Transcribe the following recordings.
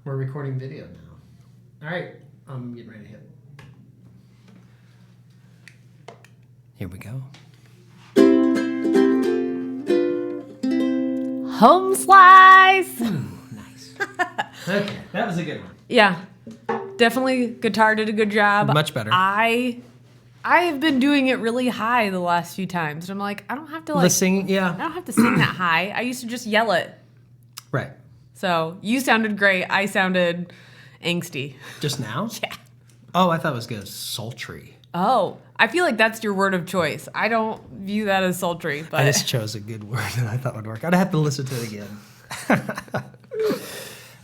We're recording video now. All right, I'm getting ready to hit. Here we go. Home slice. Ooh, nice. Okay, that was a good one. Yeah, definitely. Guitar did a good job. Much better. I have been doing it really high the last few times. And I'm like, I don't have to The singing, yeah. I don't have to sing that high. I used to just yell it. Right. So you sounded great. I sounded angsty. Just now? Yeah. Oh, I thought it was good. Sultry. Oh, I feel like that's your word of choice. I don't view that as sultry, but I just chose a good word that I thought would work. I'd have to listen to it again.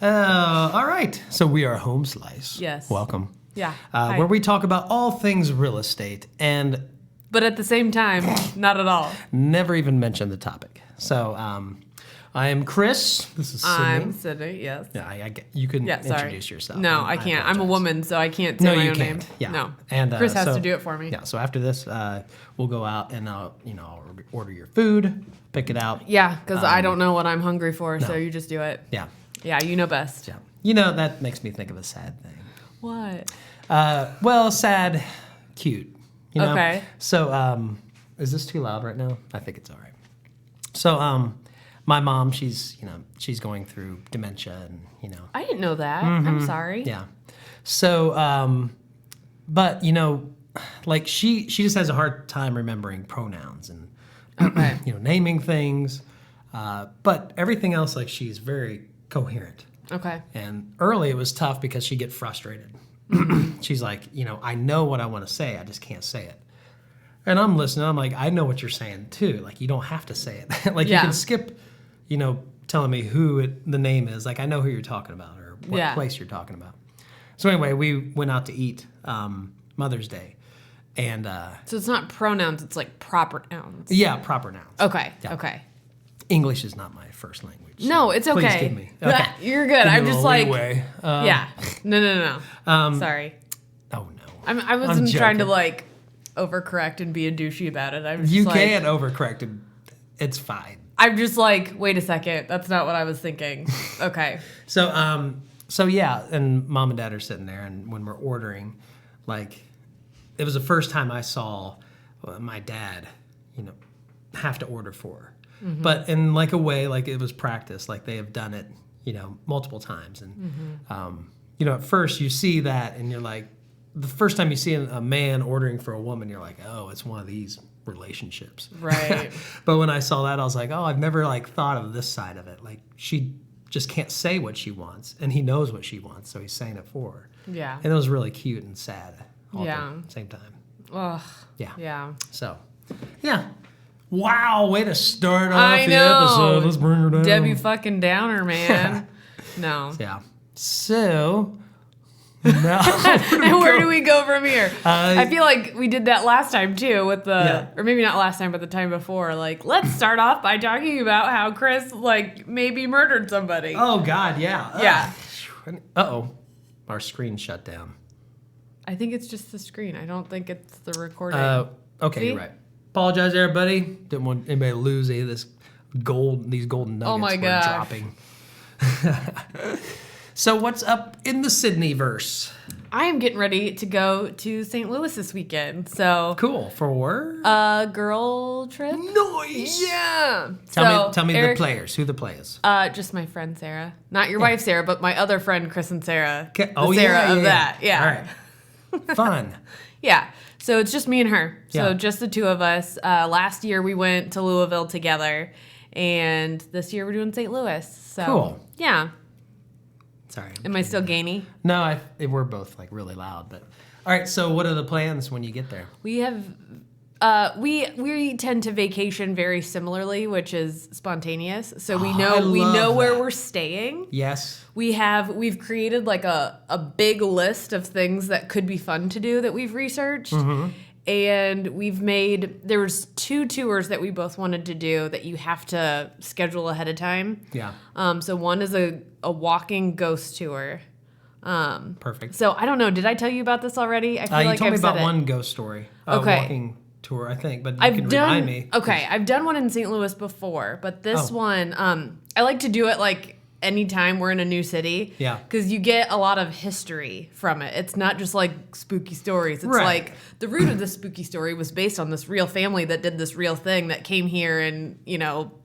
All right. So we are Home Slice. Yes. Welcome. yeah. Hi. Where we talk about all things real estate and But at the same time, not at all. never even mention the topic. So I am Chris. This is Sydney. I'm Sydney, yes. Yeah, you can Yeah, sorry. introduce yourself. No, I can't. I'm a apologize. woman, so I can't say No, my you own can't. name. Yeah. No. And Chris has so- to do it for me. Yeah. So after this, we'll go out and I'll order your food, pick it out. Yeah, because I don't know what I'm hungry for, so you just do it. Yeah. Yeah, you know best. Yeah. That makes me think of a sad thing. What? Well, sad, cute. Okay. So, is this too loud right now? I think it's all right. So, my mom, she's going through dementia and, I didn't know that. I'm sorry. yeah. So, but, like she just has a hard time remembering pronouns and, Okay. naming things. But everything else, like she's very coherent. Okay. And early it was tough because she'd get frustrated. She's like, I know what I want to say, I just can't say it. And I'm listening, I'm like, I know what you're saying too. Like, you don't have to say it. Like, Yeah. you can skip, telling me who the name is. Like, I know who you're talking about or what Yeah. place you're talking about. So anyway, we went out to eat Mother's Day. And, So it's not pronouns, it's like proper nouns. yeah, proper nouns. Okay. Yeah. Okay. English is not my first language. so No, it's okay. Please give me. Okay. You're good. Give me I'm a just little like, leeway. yeah. No. Sorry. Oh, no. I wasn't trying to joking. like overcorrect and be a douchey about it. I'm just You like, can overcorrect it. It's fine. I'm just like, wait a second. That's not what I was thinking. Okay. So yeah, and mom and dad are sitting there, and when we're ordering, like, it was the first time I saw my dad, have to order for her. Mm-hmm. But in like a way, like it was practice, like they have done it, multiple times. And, at first you see that and you're like, the first time you see a man ordering for a woman, you're like, oh, it's one of these relationships. Right. But when I saw that, I was like, oh, I've never like thought of this side of it. Like, she just can't say what she wants, and he knows what she wants, so he's saying it for her. Yeah. And it was really cute and sad all Yeah. at the same time. Ugh. Yeah. Yeah. So, yeah. Wow, way to start off I the know. episode. Let's bring her down. Debbie fucking Downer, man. No. Yeah. So, now. And where do we go from here? Uh, I feel like we did that last time too with the, Yeah. or maybe not last time, but the time before. Like, let's start off by talking about how Chris, like, maybe murdered somebody. Oh, God, yeah. Yeah. Uh-oh. Our screen shut down. I think it's just the screen. I don't think it's the recording. Okay, See? you're right. Apologize, everybody. Didn't want anybody to lose any of these golden nuggets Oh my we're gosh. dropping. So what's up in the Sydney verse? I am getting ready to go to St. Louis this weekend. So, Cool. For girl trip. noise. Yeah. Tell me Eric, the players. Who the players? Just my friend Sarah. Not your wife Sarah, but my other friend Chris and Sarah. Okay. The Sarah yeah, of yeah. that. Yeah. All right. Fun. Yeah. So it's just me and her. So Yeah. just the two of us. Last year we went to Louisville together, and this year we're doing St. Louis. So Cool. Yeah. Sorry. Am I still gainy? No, we're both like really loud. But all right. So what are the plans when you get there? We have we tend to vacation very similarly, which is spontaneous. So we I know love where that. we're staying. Yes. We've created like a big list of things that could be fun to do that we've researched. Mm-hmm. And there was 2 tours that we both wanted to do that you have to schedule ahead of time. Yeah. So one is a walking ghost tour. Perfect. So I don't know. Did I tell you about this already? I feel You like told I've me said about it. one ghost story. Okay. Walking tour, I think, but you can remind me. Okay, I've done one in St. Louis before, but this Oh. one, I like to do it like anytime we're in a new city. Yeah. Because you get a lot of history from it. It's not just like spooky stories. It's Right. like the root of the spooky story was based on this real family that did this real thing that came here and,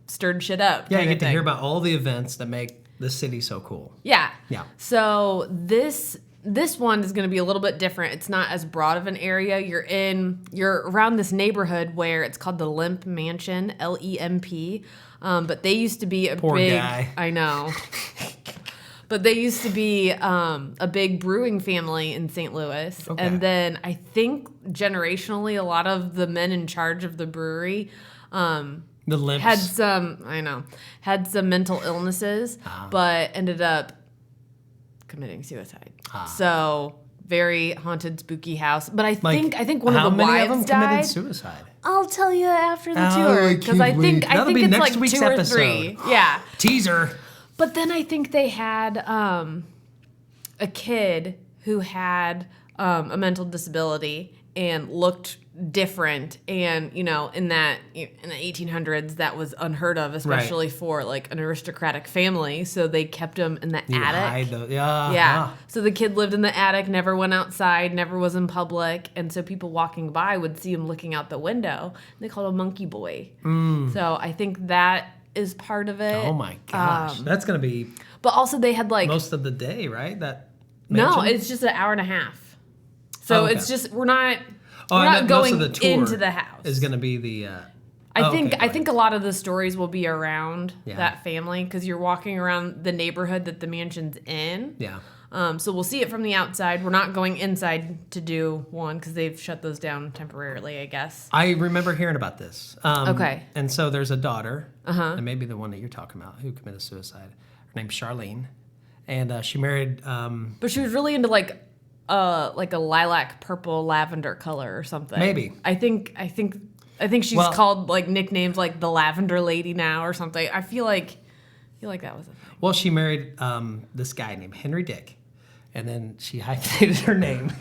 stirred shit up. Yeah, you kinda get to thing. hear about all the events that make the city so cool. Yeah. Yeah. So this one is going to be a little bit different. It's not as broad of an area. You're around this neighborhood where it's called the Lemp Mansion, Lemp. But they used to be a Poor big. guy. I know. But they used to be a big brewing family in St. Louis, Okay. and then I think generationally, a lot of the men in charge of the brewery. The limps. Had some mental illnesses, but ended up committing suicide. So very haunted, spooky house. But I think one of the how many of them wives died. committed suicide? I'll tell you after the Oh, tour I because I can't think wait. That'll be it's next like week's 2 or episode. 3. Yeah. Teaser. But then I think they had a kid who had a mental disability and looked different, and in the 1800s that was unheard of, especially for like an aristocratic family. So they kept him in the attic. Yeah. So the kid lived in the attic, never went outside, never was in public, and so people walking by would see him looking out the window. And they called him Monkey Boy. So I think that is part of it. Oh my gosh, that's gonna be But also they had like most of the day, right? That no, mansion? it's just an hour and a half. So okay. it's just we're not I meant going most of the tour into the house. is gonna be the. I okay, think a lot of the stories will be around Yeah. that family because you're walking around the neighborhood that the mansion's in. Yeah. So we'll see it from the outside. We're not going inside to do one because they've shut those down temporarily, I guess. I remember hearing about this. Okay. And so there's a daughter, and maybe the one that you're talking about, who committed suicide. Her name's Charlene, and she married. But she was really into like a lilac, purple, lavender color or something. Maybe. I think she's called like nicknames like the Lavender Lady now or something. I feel like that was a thing. Well, she married this guy named Henry Dick, and then she hyphenated her name.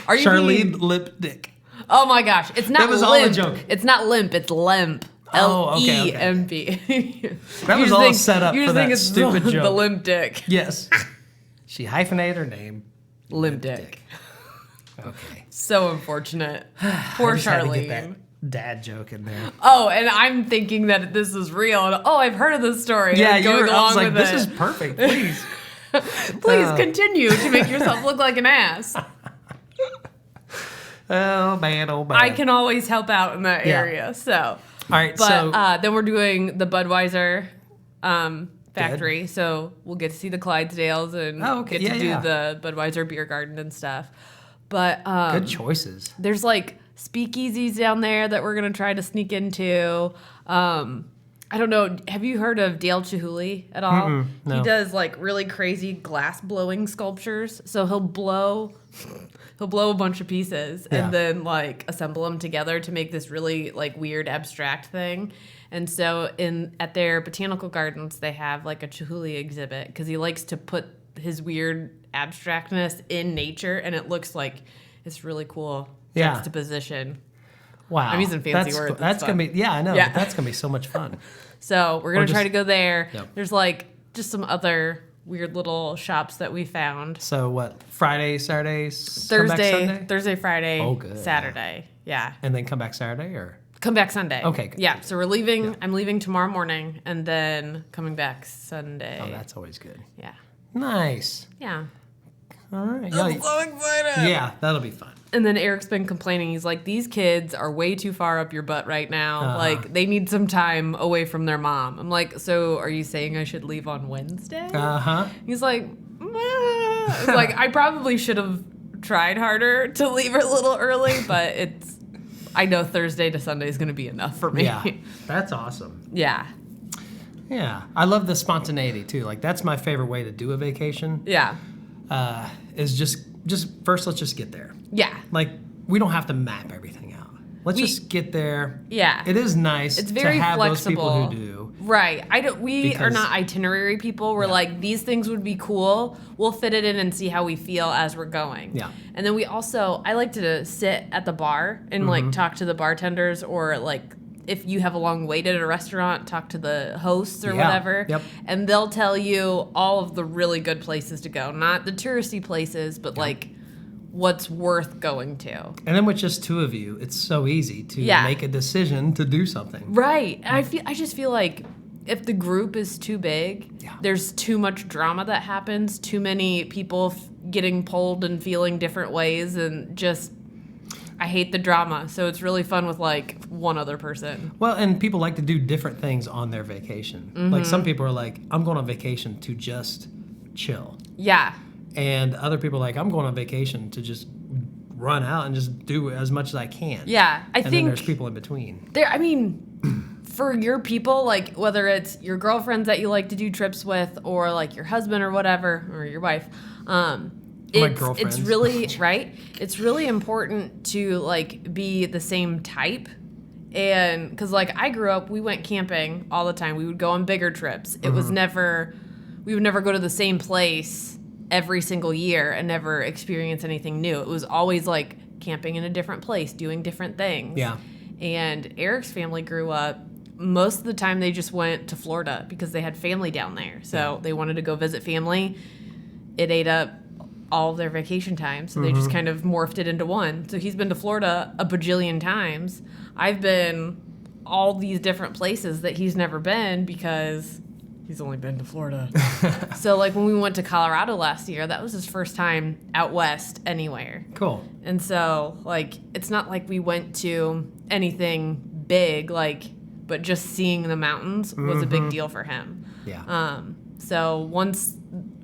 Are you Charlene Lip Dick. Oh my gosh! It's not. That was limp. all a joke. It's not limp. It's lemp. Oh, okay, okay. Lemp. That was all set up you for just that think it's stupid the joke. limp dick. Yes. She hyphenated her name. Limp dick. Okay. So unfortunate. Poor I just had to get Charlene. that dad joke in there. Oh, and I'm thinking that this is real. And, I've heard of this story. Yeah, and going I along was like, with this it. is perfect. Please. Please continue to make yourself look like an ass. Oh man, oh man. I can always help out in that Yeah. area. So, All right, but so then we're doing the Budweiser factory, so we'll get to see the Clydesdales and get to do the Budweiser beer garden and stuff. But good choices. there's like speakeasies down there that we're gonna try to sneak into. I don't know. Have you heard of Dale Chihuly at all? no. He does like really crazy glass blowing sculptures. So he'll blow a bunch of pieces Yeah. and then like assemble them together to make this really like weird abstract thing. And so at their botanical gardens, they have like a Chihuly exhibit because he likes to put his weird abstractness in nature, and it looks like it's really cool juxtaposition. Wow. I'm using fancy words. It's That's fun. gonna be I know. Yeah. But that's gonna be so much fun. So we're gonna try to go there. Yep. There's like just some other weird little shops that we found. So what? Friday, Saturday, come back Sunday? Thursday, Friday, Oh, good. Saturday. Yeah. And then come back Saturday or Come back Sunday. Okay, good. Yeah. So we're leaving. Yeah. I'm leaving tomorrow morning and then coming back Sunday. oh, that's always good. Yeah. Nice. Yeah. All right. I'm so excited. Yeah, that'll be fun. And then Eric's been complaining. He's like, these kids are way too far up your butt right now. Like, they need some time away from their mom. I'm like, so are you saying I should leave on Wednesday? He's like, it's like, I probably should have tried harder to leave a little early, but I know Thursday to Sunday is going to be enough for me. Yeah, that's awesome. Yeah. Yeah, I love the spontaneity too. Like that's my favorite way to do a vacation. Yeah. Is just first let's just get there. Yeah. Like we don't have to map everything out. Let's just get there. Yeah. It is nice It's very to have flexible. those people who do. Right. We are not itinerary people. We're like, these things would be cool. We'll fit it in and see how we feel as we're going. Yeah. And then I like to sit at the bar and like talk to the bartenders or like if you have a long wait at a restaurant, talk to the hosts or Yeah. whatever. Yep. And they'll tell you all of the really good places to go. Not the touristy places, but like what's worth going to. And then with just two of you, it's so easy to make a decision to do something. Right. I just feel like if the group is too big, there's too much drama that happens, too many people getting pulled and feeling different ways, and just I hate the drama. So it's really fun with like one other person. Well, and people like to do different things on their vacation. Like some people are like, I'm going on vacation to just chill. Yeah. And other people are like, I'm going on vacation to just run out and just do as much as I can. Yeah. And then there's people in between. For your people, like whether it's your girlfriends that you like to do trips with or like your husband or whatever, or your wife, it's really, right? It's really important to like be the same type. And because like I grew up, we went camping all the time. We would go on bigger trips. It was never, we would never go to the same place every single year and never experience anything new. It was always like camping in a different place, doing different things. Yeah. And Eric's family grew up, most of the time they just went to Florida because they had family down there. So they wanted to go visit family. It ate up all of their vacation time. So they just kind of morphed it into one. So he's been to Florida a bajillion times. I've been all these different places that he's never been because he's only been to Florida. So, like, when we went to Colorado last year, that was his first time out west anywhere. Cool. And so, like, it's not like we went to anything big, like, but just seeing the mountains was a big deal for him. Yeah. So once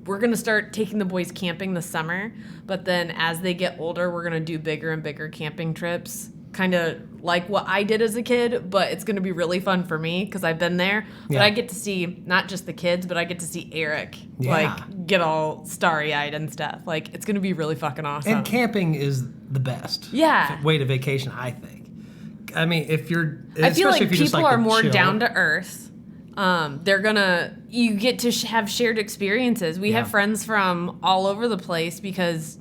we're going to start taking the boys camping this summer, but then as they get older, we're going to do bigger and bigger camping trips. Kind of like what I did as a kid, but it's going to be really fun for me because I've been there. But I get to see not just the kids, but I get to see Eric like get all starry-eyed and stuff. Like it's going to be really fucking awesome. And camping is the best way to vacation, I think. I mean, if you're, I feel like if you just people like are more chill. down to earth. You get to have shared experiences. We have friends from all over the place because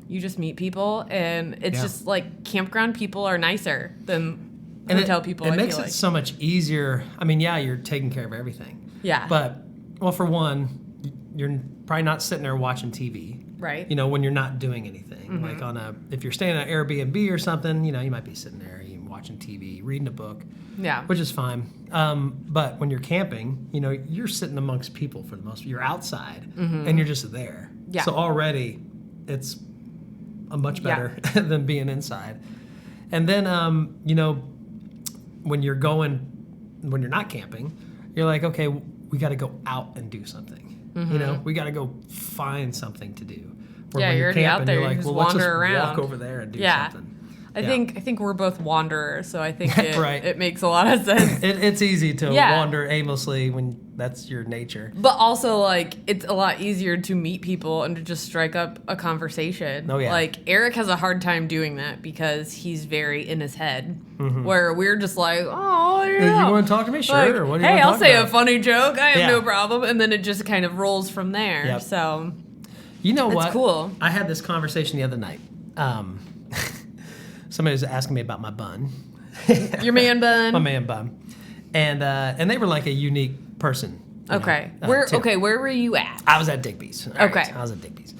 you just meet people, and it's just like campground people are nicer than hotel people. It makes it so much easier. I mean, you're taking care of everything. Yeah. But, well, for one, you're probably not sitting there watching TV. Right. You know, when you're not doing anything. Like if you're staying at an Airbnb or something, you know, you might be sitting there watching TV, reading a book. Yeah. Which is fine. But when you're camping, you know, you're sitting amongst people for the most part. You're outside and you're just there. Yeah. So already it's a much better than being inside. And then, you know, when you're not camping, you're like, okay, we got to go out and do something. You know, we got to go find something to do. Where when you're already out there. You're like, you just well, let's just wander around. walk over there and do something. I think we're both wanderers, so I think Right. it makes a lot of sense. It's easy to wander aimlessly when that's your nature. But also, like, it's a lot easier to meet people and to just strike up a conversation. Oh, yeah. Like, Eric has a hard time doing that because he's very in his head, where we're just like, oh, yeah. You want to talk to me? Sure. Like, What do you hey, want to I'll talk say about? a funny joke. I have Yeah. no problem. And then it just kind of rolls from there. Yep. So, You know what? It's cool. I had this conversation the other night. Somebody was asking me about my bun. your man bun. My man bun. And they were like a unique person. you Okay. know, too. Where were you at? I was at Digby's. All right, Okay. I was at Digby's.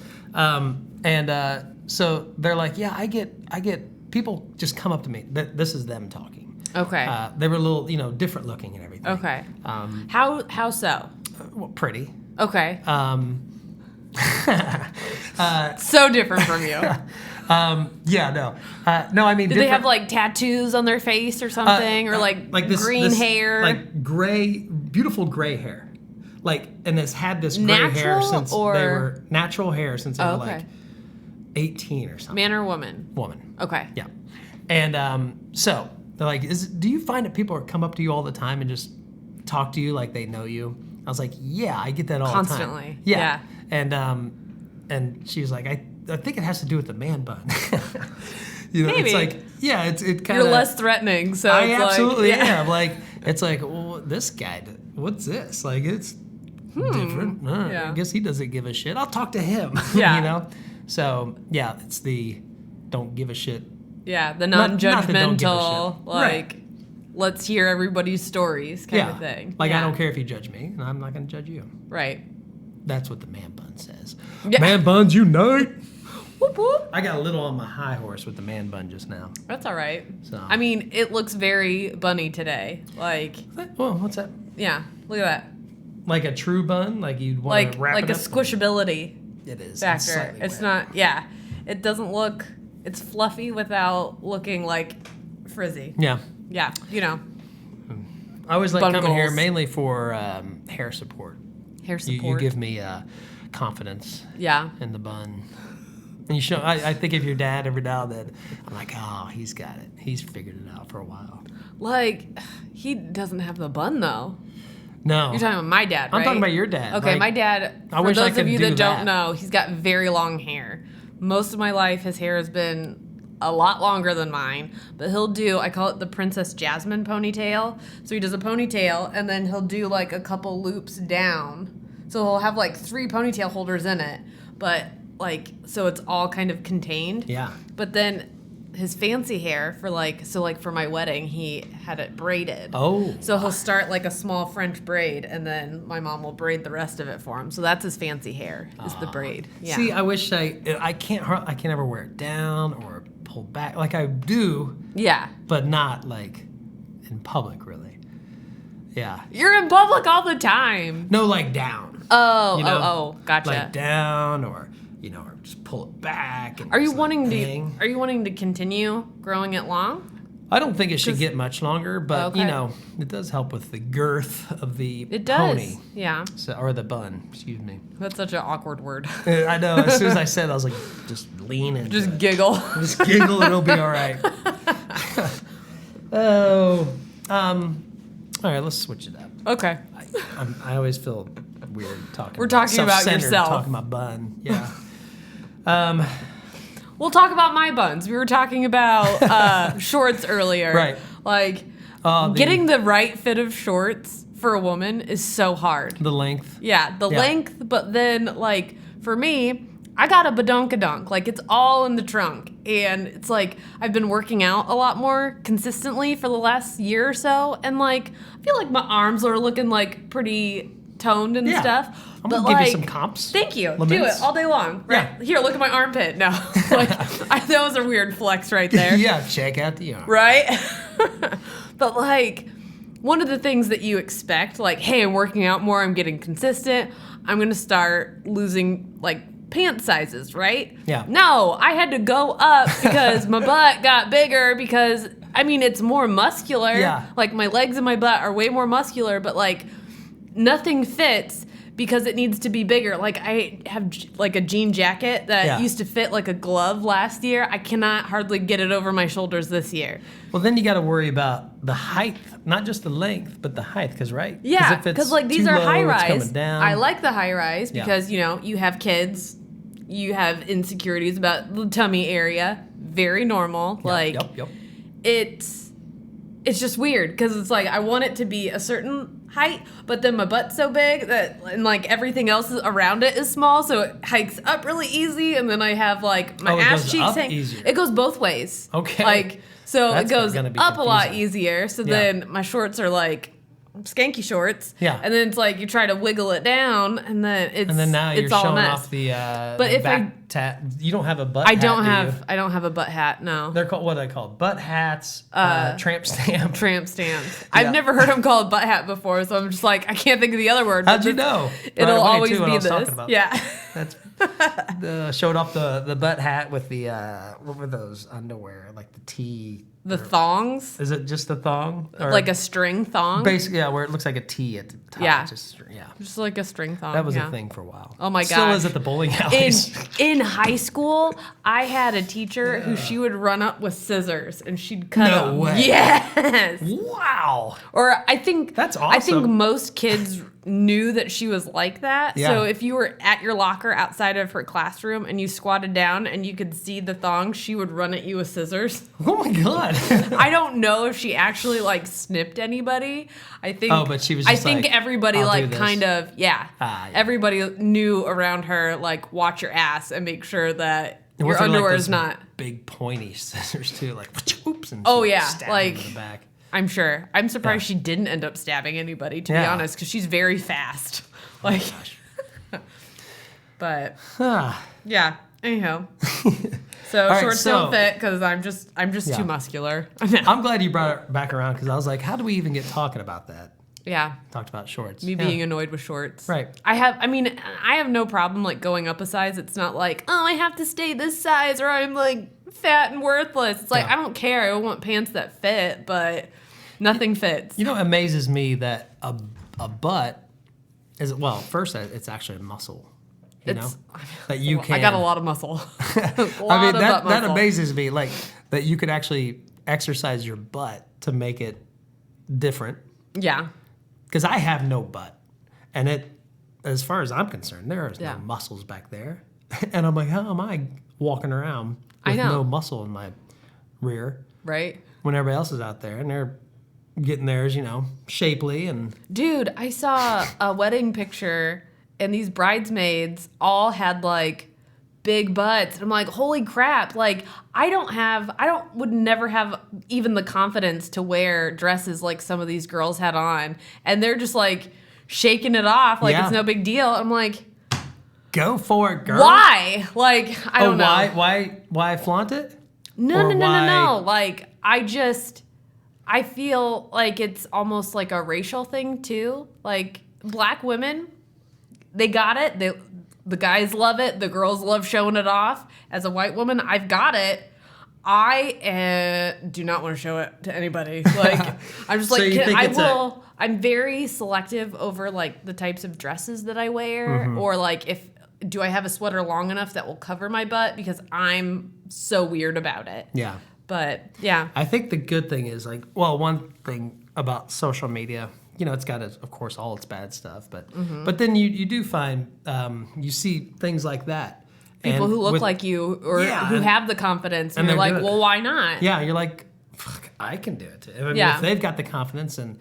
So they're like, yeah, I get people just come up to me. This is them talking. Okay. They were a little, you know, different looking and everything. Okay. How so? Well, pretty. Okay. Uh, So different from you. No, I mean, Did they have like tattoos on their face or something, or like this, green hair? like beautiful gray hair, like, and it's had this gray hair Natural since or- they were natural hair since they were okay. like 18 or something. Man or woman? Woman. Okay. Yeah, and so they're like, do you find that people come up to you all the time and just talk to you like they know you? I was like, yeah, I get that all Constantly. the time. Yeah. And she was like, I think it has to do with the man bun. You know, Maybe. it's like, yeah, it kind You're of. less threatening, so I it's absolutely like, am. Like, it's like, well, this guy, what's this? Like, it's different. Yeah. I guess he doesn't give a shit. I'll talk to him. Yeah. You know? So, yeah, it's the don't give a shit. Yeah, the Not that don't give a non-judgmental, shit. like, let's hear everybody's stories kind of thing. Like, yeah. I don't care if you judge me, and I'm not going to judge you. Right. That's what the man bun says. Yeah. Man buns unite. Whoop, whoop. I got a little on my high horse with the man bun just now. That's all right. So. I mean, it looks very bunny today. Like, Well, what's that? yeah, look at that. Like a true bun? Like you'd want to wrap Like it a up? squishability It is. factor. It's not, yeah. It doesn't look, it's fluffy without looking like frizzy. Yeah. Yeah, you know. I always like Bun coming here goals. mainly for hair support. Hair You support. give me confidence Yeah. in the bun. And you show. I think of your dad every now and then. I'm like, oh, he's got it. He's figured it out for a while. Like, he doesn't have the bun, though. No. You're talking about my dad, right? I'm talking about your dad. Okay, Like, my dad, I for wish I those could of you do that don't that. know, he's got very long hair. Most of my life, his hair has been a lot longer than mine, but he'll do, I call it the Princess Jasmine ponytail. So he does a ponytail, and then he'll do like a couple loops down. So he'll have like 3 ponytail holders in it, but like, so it's all kind of contained. Yeah. But then his fancy hair for like, so like for my wedding, he had it braided. Oh. So he'll start like a small French braid, and then my mom will braid the rest of it for him. So that's his fancy hair, is the braid. Yeah. See, I wish I can't ever wear it down or pull back like I do, Yeah. but not like in public really. Yeah. You're in public all the time. No, like down. Oh, You know? oh, gotcha. Like down or or just pull it back. And Are you just, like, wanting hang. to? Are you wanting to continue growing it long? I don't think it should get much longer, but Okay. it does help with the girth of the It does. pony. Yeah. So, or the bun, excuse me. That's such an awkward word. I know. As soon as I said it, I was like, just lean into Just it. giggle. Just giggle, it'll be all right. Oh, all right. Let's switch it up. Okay. I always feel weird talking. We're talking about self-centered, yourself. Talking about bun. Yeah. We'll talk about my buns. We were talking about shorts earlier. Right. Like, The- getting the right fit of shorts for a woman is so hard. the length. Yeah, the Yeah. length, but then, like, for me, I got a badonkadonk. Like, it's all in the trunk. And it's like, I've been working out a lot more consistently for the last year or so. And, like, I feel like my arms are looking, like, pretty toned and Yeah. stuff. I'm but, gonna give you like, some comps. Thank you. Do Laments. it all day long. Right. Yeah. Here, look at my armpit. No. Like, that was a weird flex right there. Yeah. Check out the arm. Right? But like, one of the things that you expect, like, hey, I'm working out more, I'm getting consistent, I'm gonna start losing like pant sizes, right? Yeah. No, I had to go up because my butt got bigger because I mean it's more muscular. Yeah. Like my legs and my butt are way more muscular, but like nothing fits because it needs to be bigger. Like I have like a jean jacket that Yeah. used to fit like a glove last year. I cannot hardly get it over my shoulders this year. Well, then you got to worry about the height, not just the length, but the height, because right? Yeah, if it's because like these too are low, high it's rise. coming down. I like the high rise Yeah. because you have kids, you have insecurities about the tummy area. Very normal. Yep, like yep. it's just weird because it's like I want it to be a certain height, but then my butt's so big that and like everything else around it is small, so it hikes up really easy, and then I have like my Oh, it ass goes cheeks up hang. easier. It goes both ways. Okay. Like so That's it goes gonna be up a lot confusing. easier. So Yeah. then my shorts are like skanky shorts. Yeah. And then it's like you try to wiggle it down, and then it's And then now you're it's all a showing mess. off the But the if I- back tat. You don't have a butt I hat, don't do have you? I don't have a butt hat. No. They're called what are they called? Butt hats, tramp stamp. Tramp stamps. Yeah. I've never heard them called butt hat before, so I'm just like I can't think of the other word. How'd but you this- know? It'll Right away, always too, what I be was talking this. about. Yeah. That's showed off the butt hat with the what were those underwear like the T. The thongs, Is it just a thong? Or like a string thong. basically yeah, where it looks like a T at the top. Yeah. Just yeah. Just like a string thong. That was yeah. a thing for a while. Oh my Still is gosh. at the bowling In alleys. in high school, I had a teacher who she would run up with scissors and she'd cut No them. way. Yes. Wow. Or I think That's I think awesome. most kids knew that she was like that. Yeah. So if you were at your locker outside of her classroom and you squatted down and you could see the thong, she would run at you with scissors. Oh my god. I don't know if she actually like snipped anybody. I think. Oh, but she was I just think like, everybody "I'll do like this." kind of yeah. Ah, yeah. Everybody knew around her like watch your ass and make sure that And your with her, like, underwear those is not. big pointy scissors too, like oops and Oh, yeah, stab like- him in the back. I'm sure. I'm surprised she didn't end up stabbing anybody, to be honest, because she's very fast. Like, but yeah. Anyhow, so shorts don't fit because I'm just too muscular. I'm glad you brought it back around because I was like, how do we even get talking about that? Yeah. Talked about shorts. Me being annoyed with shorts. Right. I have no problem like going up a size. It's not like, oh, I have to stay this size or I'm like fat and worthless. It's like, I don't care. I want pants that fit, but nothing fits. You know, it amazes me that a butt is, well, first, it's actually a muscle. You know, that you can. I got a lot of muscle. That amazes me. Like that you could actually exercise your butt to make it different. Yeah. Because I have no butt, and as far as I'm concerned, there is no muscles back there, and I'm like, how am I walking around with no muscle in my rear? Right. When everybody else is out there, and they're getting theirs, shapely and. Dude, I saw a wedding picture. And these bridesmaids all had like big butts. And I'm like, holy crap. Like would never have even the confidence to wear dresses like some of these girls had on. And they're just like shaking it off like it's no big deal. I'm like, go for it, girl. Why? Like, I don't know. Why flaunt it? No. Like, I feel like it's almost like a racial thing too. Like black women, they got it. The guys love it. The girls love showing it off. As a white woman, I've got it. I do not want to show it to anybody. Like, I'm just like, I'm very selective over like the types of dresses that I wear, or like do I have a sweater long enough that will cover my butt, because I'm so weird about it. Yeah. But yeah. I think the good thing is like, well, one thing about social media, it's got, of course, all its bad stuff, but then you do find, you see things like that. People who look like you or who have the confidence, and you're like, well, why not? Yeah, you're like, fuck, I can do it too. I mean, if they've got the confidence and,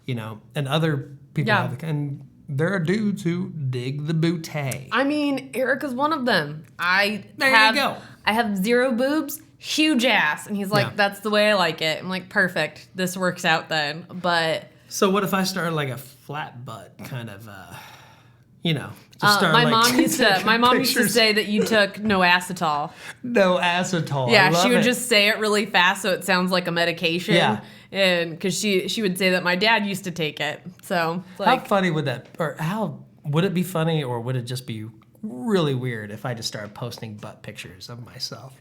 and other people have, and there are dudes who dig the bootay. I mean, Erica's one of them. There you go. I have 0 boobs, huge ass. And he's like, that's the way I like it. I'm like, perfect. This works out then. But... So what if I started like a flat butt kind of, my mom used to say that you took no acetol. No acetol. Yeah, she would just say it really fast so it sounds like a medication. Yeah. And because she would say that my dad used to take it. So like, how funny would that, or how would it be funny, or would it just be really weird if I just started posting butt pictures of myself?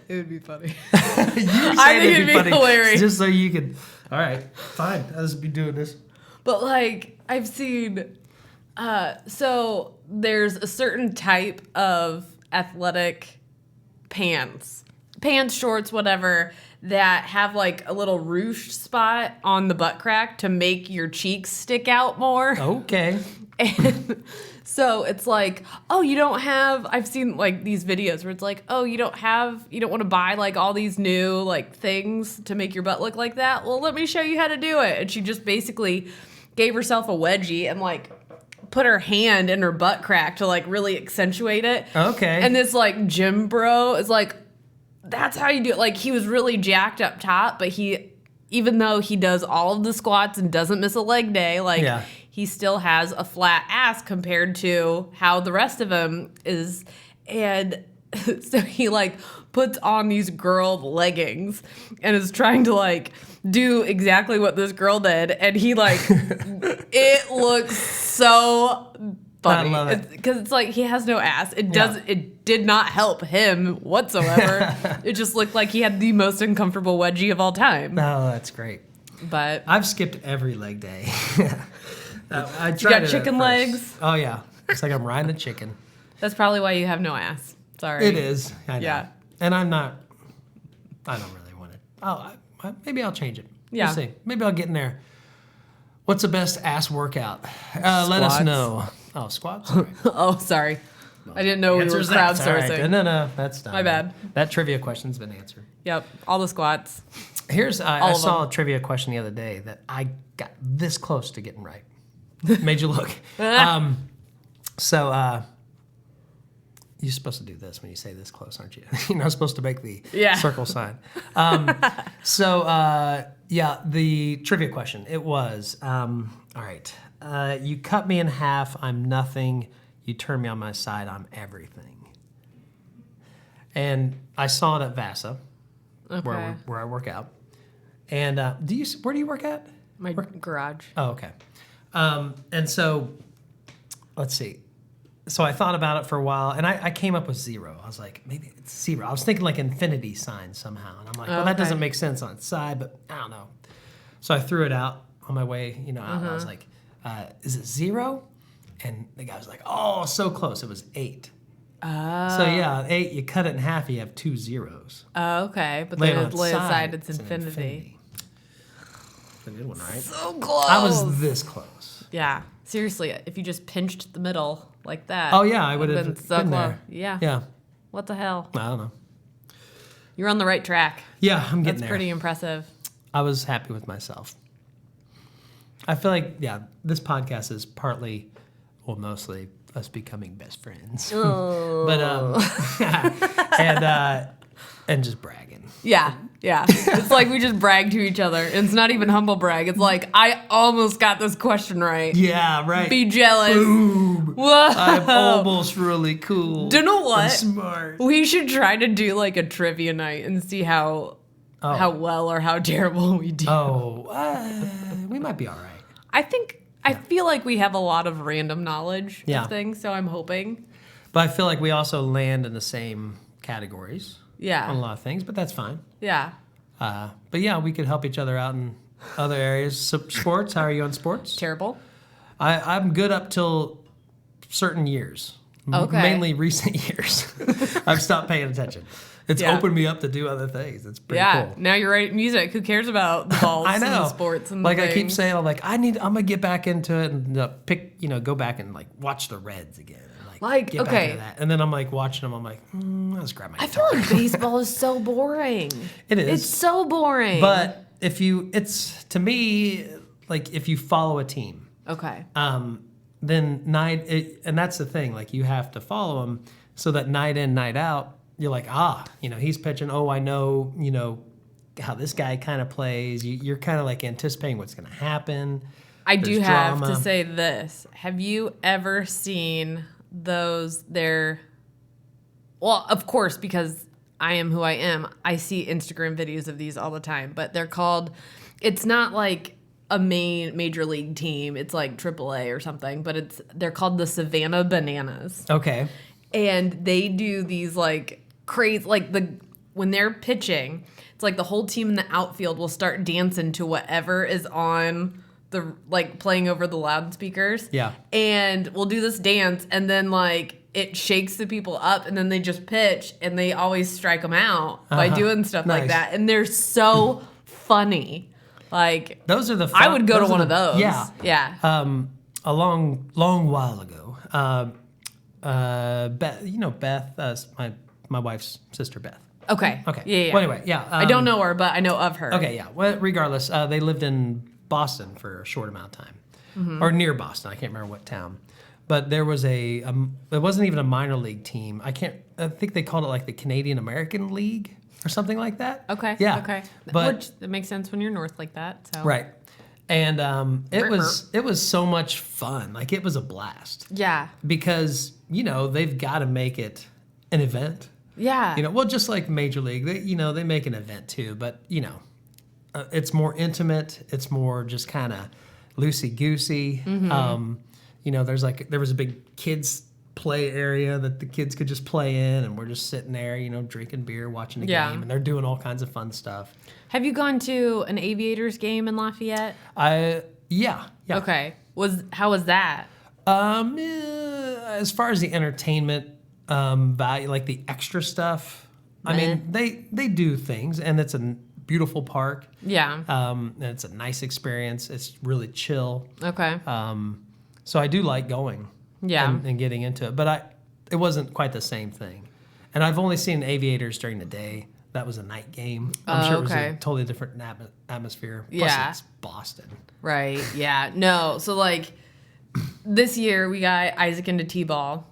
It would be funny. I think it'd be funny, hilarious. Just so you could. All right, fine. I'll just be doing this. But like, I've seen. So there's a certain type of athletic pants, shorts, whatever, that have like a little ruched spot on the butt crack to make your cheeks stick out more. Okay. And so it's like, oh, you don't have, I've seen like these videos where it's like, oh, you don't want to buy like all these new like things to make your butt look like that. Well, let me show you how to do it. And she just basically gave herself a wedgie and like put her hand in her butt crack to like really accentuate it. Okay. And this like gym bro is like, that's how you do it. Like, he was really jacked up top, but even though he does all of the squats and doesn't miss a leg day, like he still has a flat ass compared to how the rest of him is. And so he like puts on these girl leggings and is trying to like do exactly what this girl did. And he like, it looks so funny. I love it. Because it's like, he has no ass. It did not help him whatsoever. It just looked like he had the most uncomfortable wedgie of all time. Oh, that's great. But I've skipped every leg day. I you got chicken legs? Oh, yeah. It's like I'm riding a chicken. That's probably why you have no ass. Sorry. It is. I know. Yeah. And I don't really want it. Maybe I'll change it. Yeah. We'll see. Maybe I'll get in there. What's the best ass workout? Let us know. Oh, squats? Right. Oh, sorry. I didn't know we were crowdsourcing. Right. No, that's done. My bad. That trivia question's been answered. Yep, all the squats. I saw a trivia question the other day that I got this close to getting right. You're supposed to do this when you say this close, aren't you? You're not supposed to make the circle sign. The trivia question. It was, all right, you cut me in half, I'm nothing. You turn me on my side, I'm everything. And I saw it at Vasa, where I work out. And where do you work at? My garage. Oh, okay. And so, let's see. So I thought about it for a while, and I came up with 0. I was like, maybe it's 0. I was thinking like infinity sign somehow. And I'm like, well, that doesn't make sense on its side, but I don't know. So I threw it out on my way, out. And I was like, is it 0? And the guy was like, oh, so close. It was 8. So yeah, 8, you cut it in half, you have 2 zeros. Oh, okay. But Lay then on its lay side, aside, it's infinity. It's a good one, right? So close. I was this close. Yeah. Seriously, if you just pinched the middle like that. Oh yeah, I would have been so been close. there. Yeah. Yeah. What the hell? I don't know. You're on the right track. Yeah, I'm getting That's there. pretty impressive. I was happy with myself. I feel like, this podcast is partly, well, mostly us becoming best friends. Oh. But and just bragging. Yeah. It's like we just brag to each other. It's not even humble brag. It's like, I almost got this question right. Yeah, right. Be jealous. Boom. Whoa. I'm almost really cool. Do you know what? And smart. We should try to do like a trivia night and see how well or how terrible we do. We might be all right. I feel like we have a lot of random knowledge Yeah. of things, so I'm hoping. But I feel like we also land in the same categories Yeah. on a lot of things, but that's fine. Yeah. But yeah, we could help each other out in other areas. So, sports, how are you on sports? Terrible. I'm good up till certain years. Okay. Mainly recent years. I've stopped paying attention. It's opened me up to do other things. It's pretty cool. Now you're writing music. Who cares about the balls I know. and the sports and like the I keep things? saying, I'm gonna get back into it and go back and like watch the Reds again. And, Like, get back okay. into that. And then I'm like watching them. I'm like, let's grab my I guitar. feel like baseball is so boring. It is. It's so boring. But it's to me like if you follow a team, okay. then and that's the thing. Like you have to follow them so that night in, night out, you're like, he's pitching. Oh, I know, how this guy kind of plays. You're kind of like anticipating what's going to happen. I do have drama. to say this. Have you ever seen those? Well, of course, because I am who I am. I see Instagram videos of these all the time, but they're called. It's not like a major league team. It's like AAA or something, but they're called the Savannah Bananas. Okay. And they do these like crazy, when they're pitching, it's like the whole team in the outfield will start dancing to whatever is on playing over the loudspeakers. Yeah. And we'll do this dance, and then it shakes the people up, and then they just pitch, and they always strike them out by doing stuff like Nice. that. And they're so funny. Those are the I would go to one of those. Yeah. Yeah. A long while ago. Beth, Beth, my wife's sister, Beth. Okay. Okay. Yeah. Well, anyway, yeah. I don't know her, but I know of her. Okay, yeah. Well, regardless, they lived in Boston for a short amount of time, or near Boston. I can't remember what town, but there was it wasn't even a minor league team. I think they called it like the Canadian American League or something like that. Okay. Yeah. Okay. But Which it makes sense when you're north like that. So. right, and it was so much fun. Like it was a blast. Yeah. Because they've got to make it an event. Yeah. Well, just like Major League, they make an event too, but it's more intimate. It's more just kind of loosey goosey. Mm-hmm. There was a big kids play area that the kids could just play in, and we're just sitting there, drinking beer, watching the game, and they're doing all kinds of fun stuff. Have you gone to an Aviators game in Lafayette? Yeah. Okay. How was that? As far as the entertainment value, like the extra stuff, I mean, they do things, and it's a beautiful park. Yeah. And it's a nice experience. It's really chill. Okay. So I do like going. Yeah. And getting into it, but it wasn't quite the same thing. And I've only seen Aviators during the day. That was a night game. I'm sure it was a totally different atmosphere. Plus it's Boston. Right. Yeah. No. So this year we got Isaac into T-ball,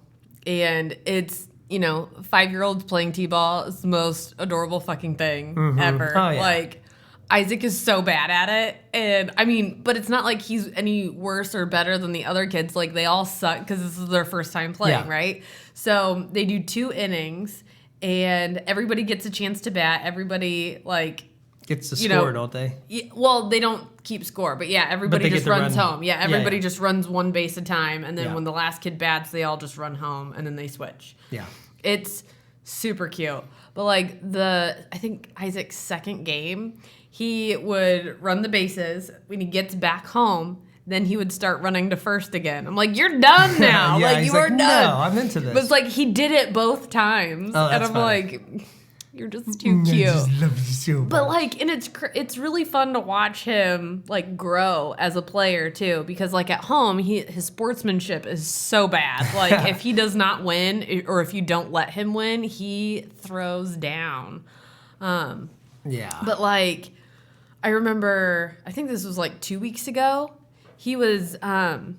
and it's 5-year-olds playing t-ball is the most adorable fucking thing ever. Oh, yeah. Like, Isaac is so bad at it. And I mean, but it's not like he's any worse or better than the other kids. Like, they all suck because this is their first time playing, right? So they do 2 innings and everybody gets a chance to bat. Everybody, like, gets the score, don't they? Well, they don't keep score, but yeah, everybody just runs home. Yeah, everybody just runs one base at a time, and then when the last kid bats, they all just run home, and then they switch. Yeah. It's super cute. But like I think Isaac's second game, he would run the bases. When he gets back home, then he would start running to first again. I'm like, you're done now. Yeah, like, you are done. No, I'm into this. But it's like he did it both times. Oh, and I'm funny. like, you're just too cute. I just love you so much. But like, and it's really fun to watch him like grow as a player too, because like at home his sportsmanship is so bad. Like if he does not win or if you don't let him win, he throws down. Yeah. But like, I remember, I think this was like 2 weeks ago. He was in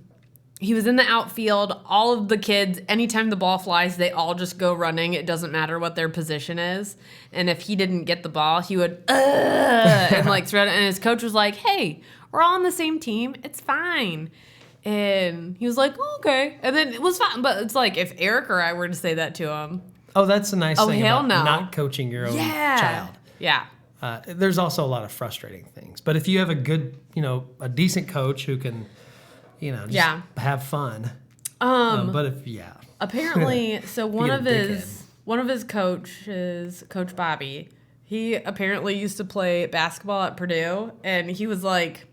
the outfield. All of the kids, anytime the ball flies, they all just go running. It doesn't matter what their position is. And if he didn't get the ball, he would, and like throw it. And his coach was like, hey, we're all on the same team. It's fine. And he was like, oh, okay. And then it was fine. But it's like if Eric or I were to say that to him. Oh, that's a nice thing hell about no. not coaching your own child. Yeah. There's also a lot of frustrating things. But if you have a good, a decent coach who can, just have fun. But if, Apparently, so one You're of a his coaches, Coach Bobby, he apparently used to play basketball at Purdue, and he was like,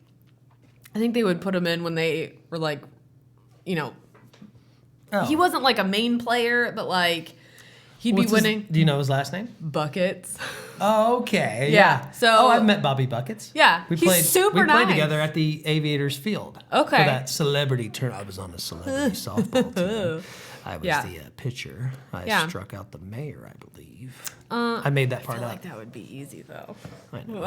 I think they would put him in when they were like, he wasn't like a main player, but like he'd be winning. Do you know his last name? Buckets. Oh, okay. Yeah. So I've met Bobby Buckets. Yeah. He's super nice. We played nice. together at the Aviators Field. Okay. For that celebrity turn. I was on a celebrity softball team. I was the pitcher. I struck out the mayor, I believe. I made that part I feel up. like that would be easy though. I know.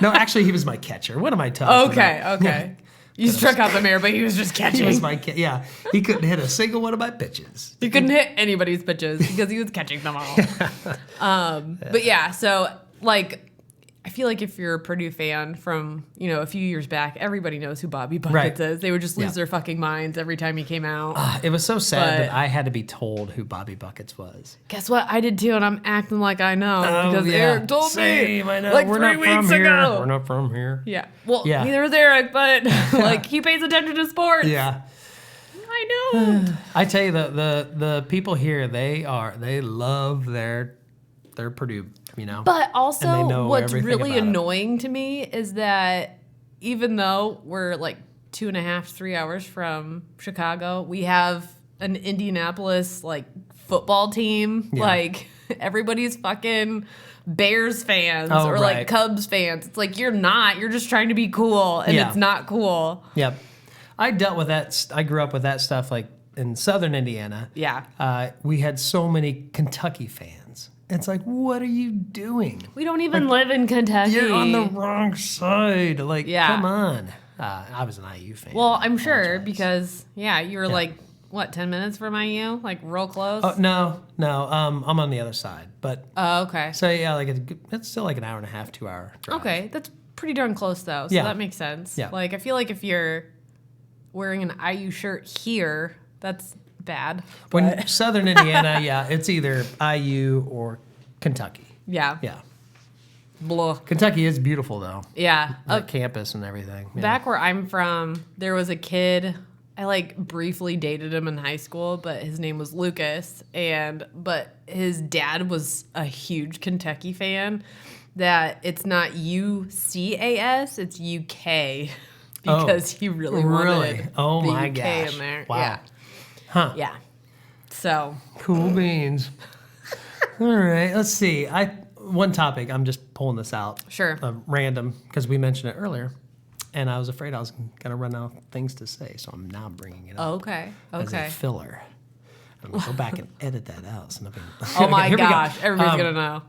No, actually, he was my catcher. What am I talking about? Okay. You struck out the mayor, but he was just catching. He was my yeah. He couldn't hit a single one of my pitches. He couldn't hit anybody's pitches because he was catching them all. But yeah, so like, I feel like if you're a Purdue fan from, a few years back, everybody knows who Bobby Buckets is. They would just lose their fucking minds every time he came out. It was so sad that I had to be told who Bobby Buckets was. Guess what? I did too, and I'm acting like I know because Eric told me. I know. Like We're 3 not weeks from ago. Here. We're not from here. Yeah. Well, neither is Eric, but like he pays attention to sports. Yeah. I know. I tell you, the people here, they love their Purdue, But also, know what's everything really about it. annoying to me is that even though we're like 2.5, 3 hours from Chicago, we have an Indianapolis like football team. Yeah. Like everybody's fucking Bears fans Oh, or right. like Cubs fans. It's like you're not. You're just trying to be cool, and it's not cool. Yep. I dealt with that. I grew up with that stuff like in southern Indiana. Yeah. We had so many Kentucky fans. It's like, what are you doing? We don't even live in Kentucky. You're on the wrong side. Like, come on. I was an IU fan. Well, I'm sure because, you were like, what, 10 minutes from IU? Like, real close? Oh, no. I'm on the other side. But Oh, okay. so, yeah, like it's still like an hour and a half, 2 hour drive. Okay, that's pretty darn close, though. So that makes sense. Yeah. Like, I feel like if you're wearing an IU shirt here, that's bad. When southern Indiana, it's either IU or Kentucky. Yeah. Yeah. Blah. Kentucky is beautiful, though. Yeah. The campus and everything. Yeah. Back where I'm from, there was a kid. I like briefly dated him in high school, but his name was Lucas, but his dad was a huge Kentucky fan. That it's not UCAS, it's UK, because he really wanted oh the my UK gosh. in there. Wow. Yeah. Huh. Yeah. So Cool beans. All right, let's see. One topic, I'm just pulling this out. Sure. Random, because we mentioned it earlier, and I was afraid I was going to run out of things to say, so I'm now bringing it up okay. as a filler. I'm going to go back and edit that out. So nobody, Oh my here we go. gosh, everybody's gonna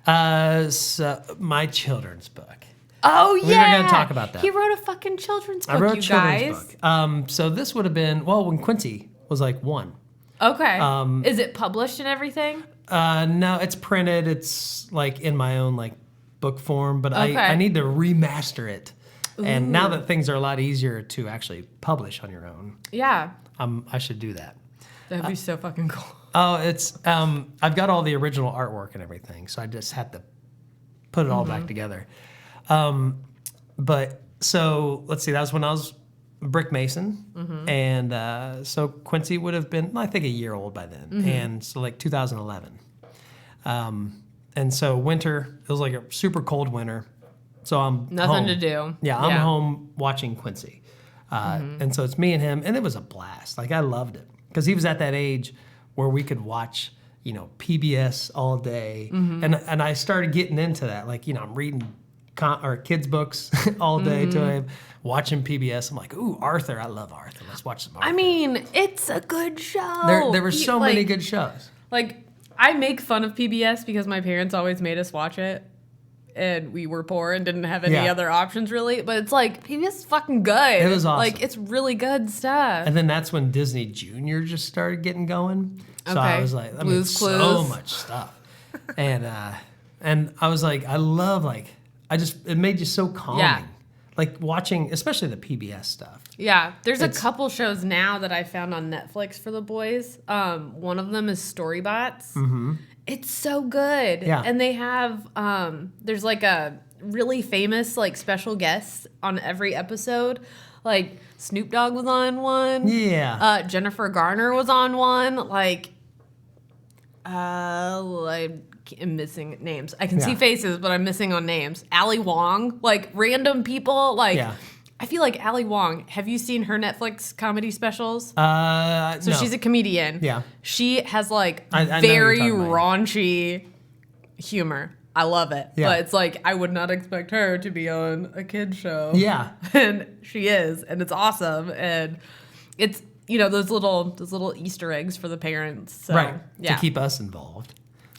know. So my children's book. Oh yeah, We were going to talk about that. He wrote a fucking children's book. I wrote you a children's guys. book. So this would have been, when Quincy was like 1. Okay. Is it published and everything? No, it's printed. It's like in my own like book form, but I need to remaster it. Ooh. And now that things are a lot easier to actually publish on your own, yeah, I should do that. That'd be so fucking cool. Oh, it's I've got all the original artwork and everything, so I just had to put it all back together. But so let's see, that was when I was brick mason, and so Quincy would have been, I think, a year old by then, and so like 2011. And so winter, it was like a super cold winter, so I'm nothing home. to do. Yeah, I'm home watching Quincy, and so it's me and him, and it was a blast. Like I loved it because he was at that age where we could watch, PBS all day, and I started getting into that. Like I'm reading or kids books all day to him, watching PBS. I'm like, ooh, Arthur, I love Arthur. Let's watch some Arthur. I mean, it's a good show. There were so many good shows. Like, I make fun of PBS because my parents always made us watch it, and we were poor and didn't have any other options really. But it's like, PBS is fucking good. It was awesome. Like, it's really good stuff. And then that's when Disney Junior just started getting going. So I was like, Blue's Clues. So much stuff. and I was like, I love it made you so calming. Yeah. Like watching, especially the PBS stuff. Yeah, there's a couple shows now that I found on Netflix for the boys. One of them is Storybots. Mm-hmm. It's so good. Yeah. And they have, there's like a really famous like special guest on every episode. Like Snoop Dogg was on one. Yeah. Jennifer Garner was on one. Like, I'm missing names. I can see faces, but I'm missing on names. Ali Wong, like random people. Like, I feel like Ali Wong. Have you seen her Netflix comedy specials? No. She's a comedian. Yeah. She has like I very raunchy humor. I love it. Yeah. But it's like, I would not expect her to be on a kid's show. Yeah. And she is, and it's awesome. And it's, those little Easter eggs for the parents. So, right. To keep us involved.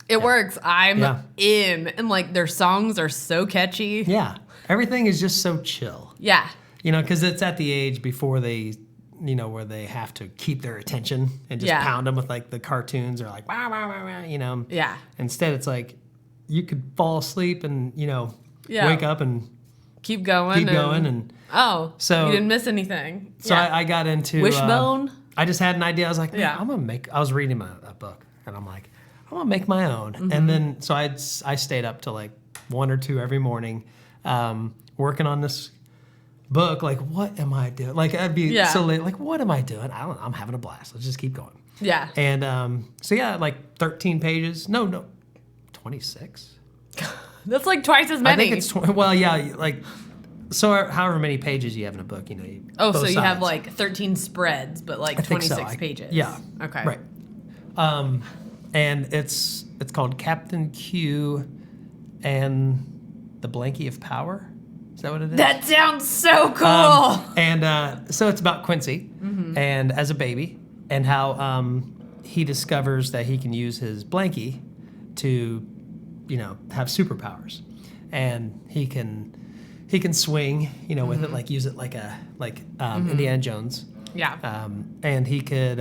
It works. I'm in. And like their songs are so catchy. Yeah. Everything is just so chill. Yeah. Because it's at the age before they, where they have to keep their attention and just pound them with like the cartoons or like, wah, wah, wah, wah, Yeah. Instead, it's like you could fall asleep and, wake up and keep going. So you didn't miss anything. So I got into Wishbone. I just had an idea. I was like, I was reading a book and I'm like, I'm gonna make my own. Mm-hmm. And then so I stayed up till like 1 or 2 every morning, working on this book. Like, what am I doing? Like, I'd be so late. Like, what am I doing? I don't know. I'm having a blast. Let's just keep going. Yeah. And like 13 pages. No, 26. That's like twice as many. I think it's like. So however many pages you have in a book, you so you have like 13 spreads, but like 26 pages. Yeah. Okay. Right. And it's called Captain Q and the Blankie of Power. Is that what it is? That sounds so cool. So it's about Quincy and as a baby and how he discovers that he can use his Blankie to, have superpowers, and he can swing, with it, like use it like Indiana Jones. Yeah. And he could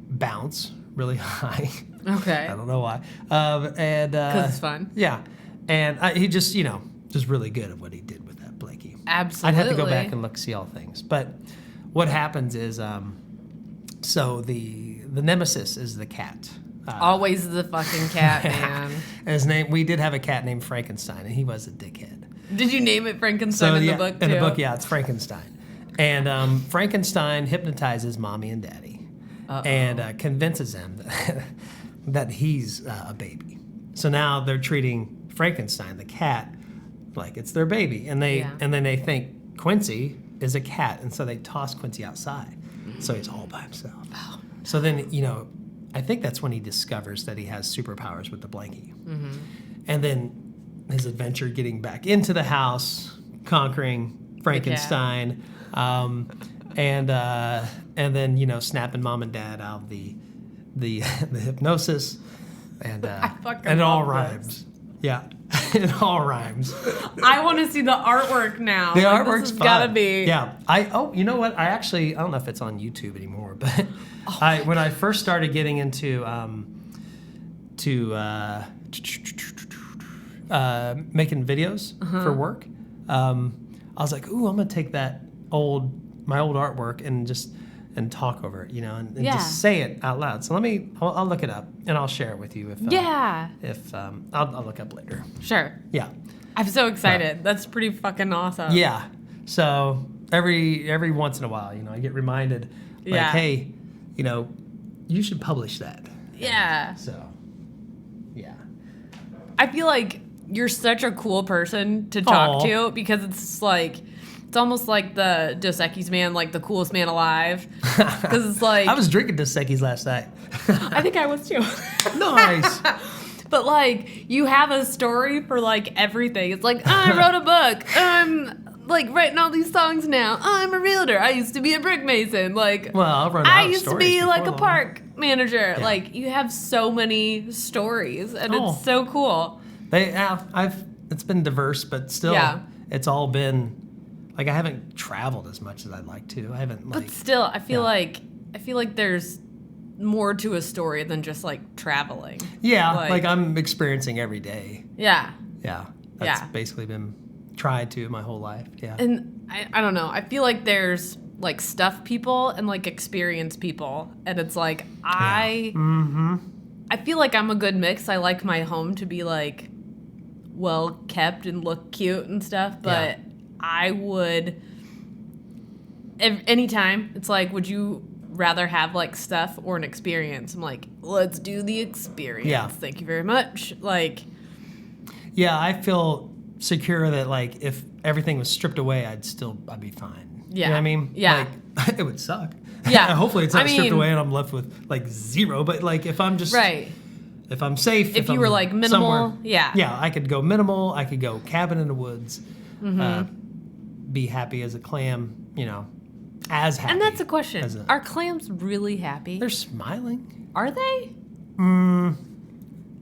bounce really high. Okay. I don't know why. Because it's fun. Yeah. And he just, just really good at what he did with that Blankie. Absolutely. I'd have to go back and see all things. But what happens is, so the nemesis is the cat. Always the fucking cat, man. We did have a cat named Frankenstein, and he was a dickhead. Did you name it Frankenstein in the book, too? In the book, it's Frankenstein. And Frankenstein hypnotizes mommy and daddy and convinces them that he's a baby. So now they're treating Frankenstein, the cat, like it's their baby. And then they think Quincy is a cat, and so they toss Quincy outside. So he's all by himself. Oh. So then, I think that's when he discovers that he has superpowers with the Blankie. Mm-hmm. And then his adventure getting back into the house, conquering Frankenstein, and then snapping mom and dad out of the hypnosis, and it all rhymes. Yeah. It all rhymes. I want to see the artwork now. The like, artwork's this has fun. gotta be. Yeah. You know what? I don't know if it's on YouTube anymore, but when I first started getting into making videos for work, I was like, ooh, I'm gonna take my old artwork and talk over it, and just say it out loud. So I'll look it up and I'll share it with you if I'll look up later. Sure. Yeah. I'm so excited. That's pretty fucking awesome. Yeah. So every once in a while, I get reminded, like, hey, you should publish that. Yeah. So, yeah. I feel like you're such a cool person to talk to because it's like, it's almost like the Dos Equis Man, like the coolest man alive. Because it's like... I was drinking Dos Equis last night. I think I was too. Nice. But like, you have a story for like everything. It's like, I wrote a book. I'm like writing all these songs now. I'm a realtor. I used to be a brick mason. Like, well, I'll run I used to be like a long. park manager. Yeah. Like, you have so many stories, and it's so cool. It's been diverse, but still, it's all been like I haven't traveled as much as I'd like to. I haven't But still, I feel like there's more to a story than just like traveling. Yeah, like I'm experiencing every day. Yeah. Yeah. That's basically been tried to my whole life. Yeah. And I don't know. I feel like there's like stuff people and like experience people, and it's like I feel like I'm a good mix. I like my home to be like well kept and look cute and stuff, but I would anytime it's like, would you rather have like stuff or an experience? I'm like, let's do the experience. Yeah. Thank you very much. Like, yeah, I feel secure that like if everything was stripped away, I'd be fine. Yeah. You know what I mean? Yeah. Like, it would suck. Yeah. Hopefully it's not stripped away and I'm left with like zero. But like if I'm just if I'm safe, if you were like minimal, yeah, I could go minimal. I could go cabin in the woods, be happy as a clam. As happy. And that's a question. Are clams really happy? They're smiling. Are they?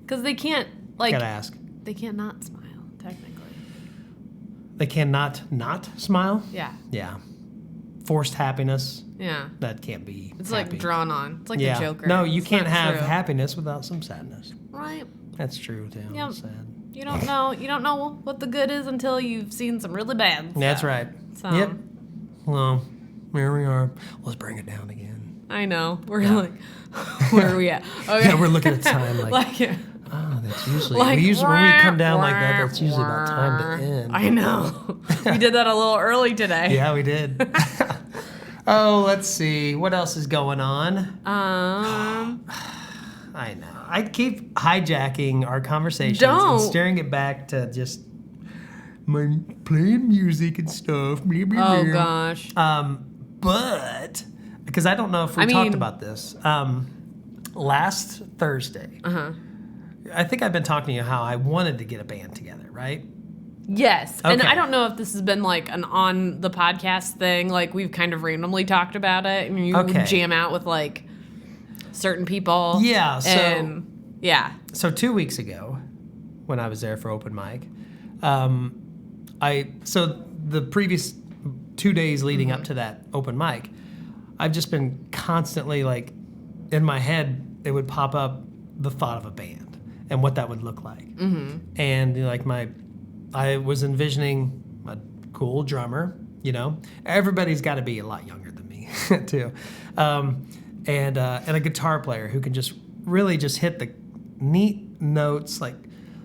Because they can't like. Gotta ask. They can't not smile technically. They cannot not smile. Yeah. Yeah. Forced happiness. Yeah. That can't be. It's happy. like drawn on. It's like the Joker. No, you can't have true. happiness without some sadness. Right. That's true too. Yep. Sad. You don't know what the good is until you've seen some really bad stuff. That's right. So. Yep. Well, here we are. Let's bring it down again. I know. We're like, where are we at? Okay. Yeah, we're looking at time like oh, that's usually when we come down like that. That's usually about time to end. I know. We did that a little early today. Yeah, we did. Oh, let's see. What else is going on? I know. I keep hijacking our conversations and steering it back to just my playing music and stuff. Oh gosh. But because I don't know if we talked about this. Last Thursday. I think I've been talking to you how I wanted to get a band together, right? Yes. Okay. And I don't know if this has been like an on the podcast thing. Like we've kind of randomly talked about it and you would jam out with like certain people. Yeah. So 2 weeks ago when I was there for open mic, the previous 2 days leading up to that open mic, I've just been constantly like in my head, it would pop up the thought of a band and what that would look like. And like I was envisioning a cool drummer, everybody's got to be a lot younger than me too. And a guitar player who can just really just hit the neat notes, like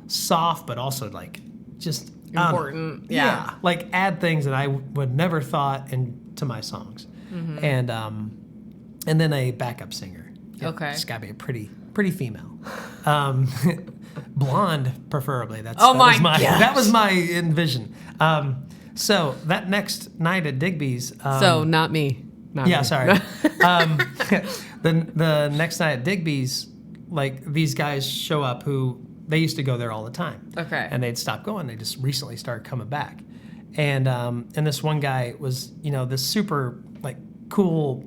soft, but also like just important. Yeah. Like add things that I would never thought into my songs. And then a backup singer. Okay. It's got to be a pretty female. Blonde, preferably. That was my envision. So that next night at Digby's. So not me. Sorry. The next night at Digby's, like these guys show up who they used to go there all the time. Okay. And they'd stop going. They just recently started coming back. And this one guy was, this super like cool.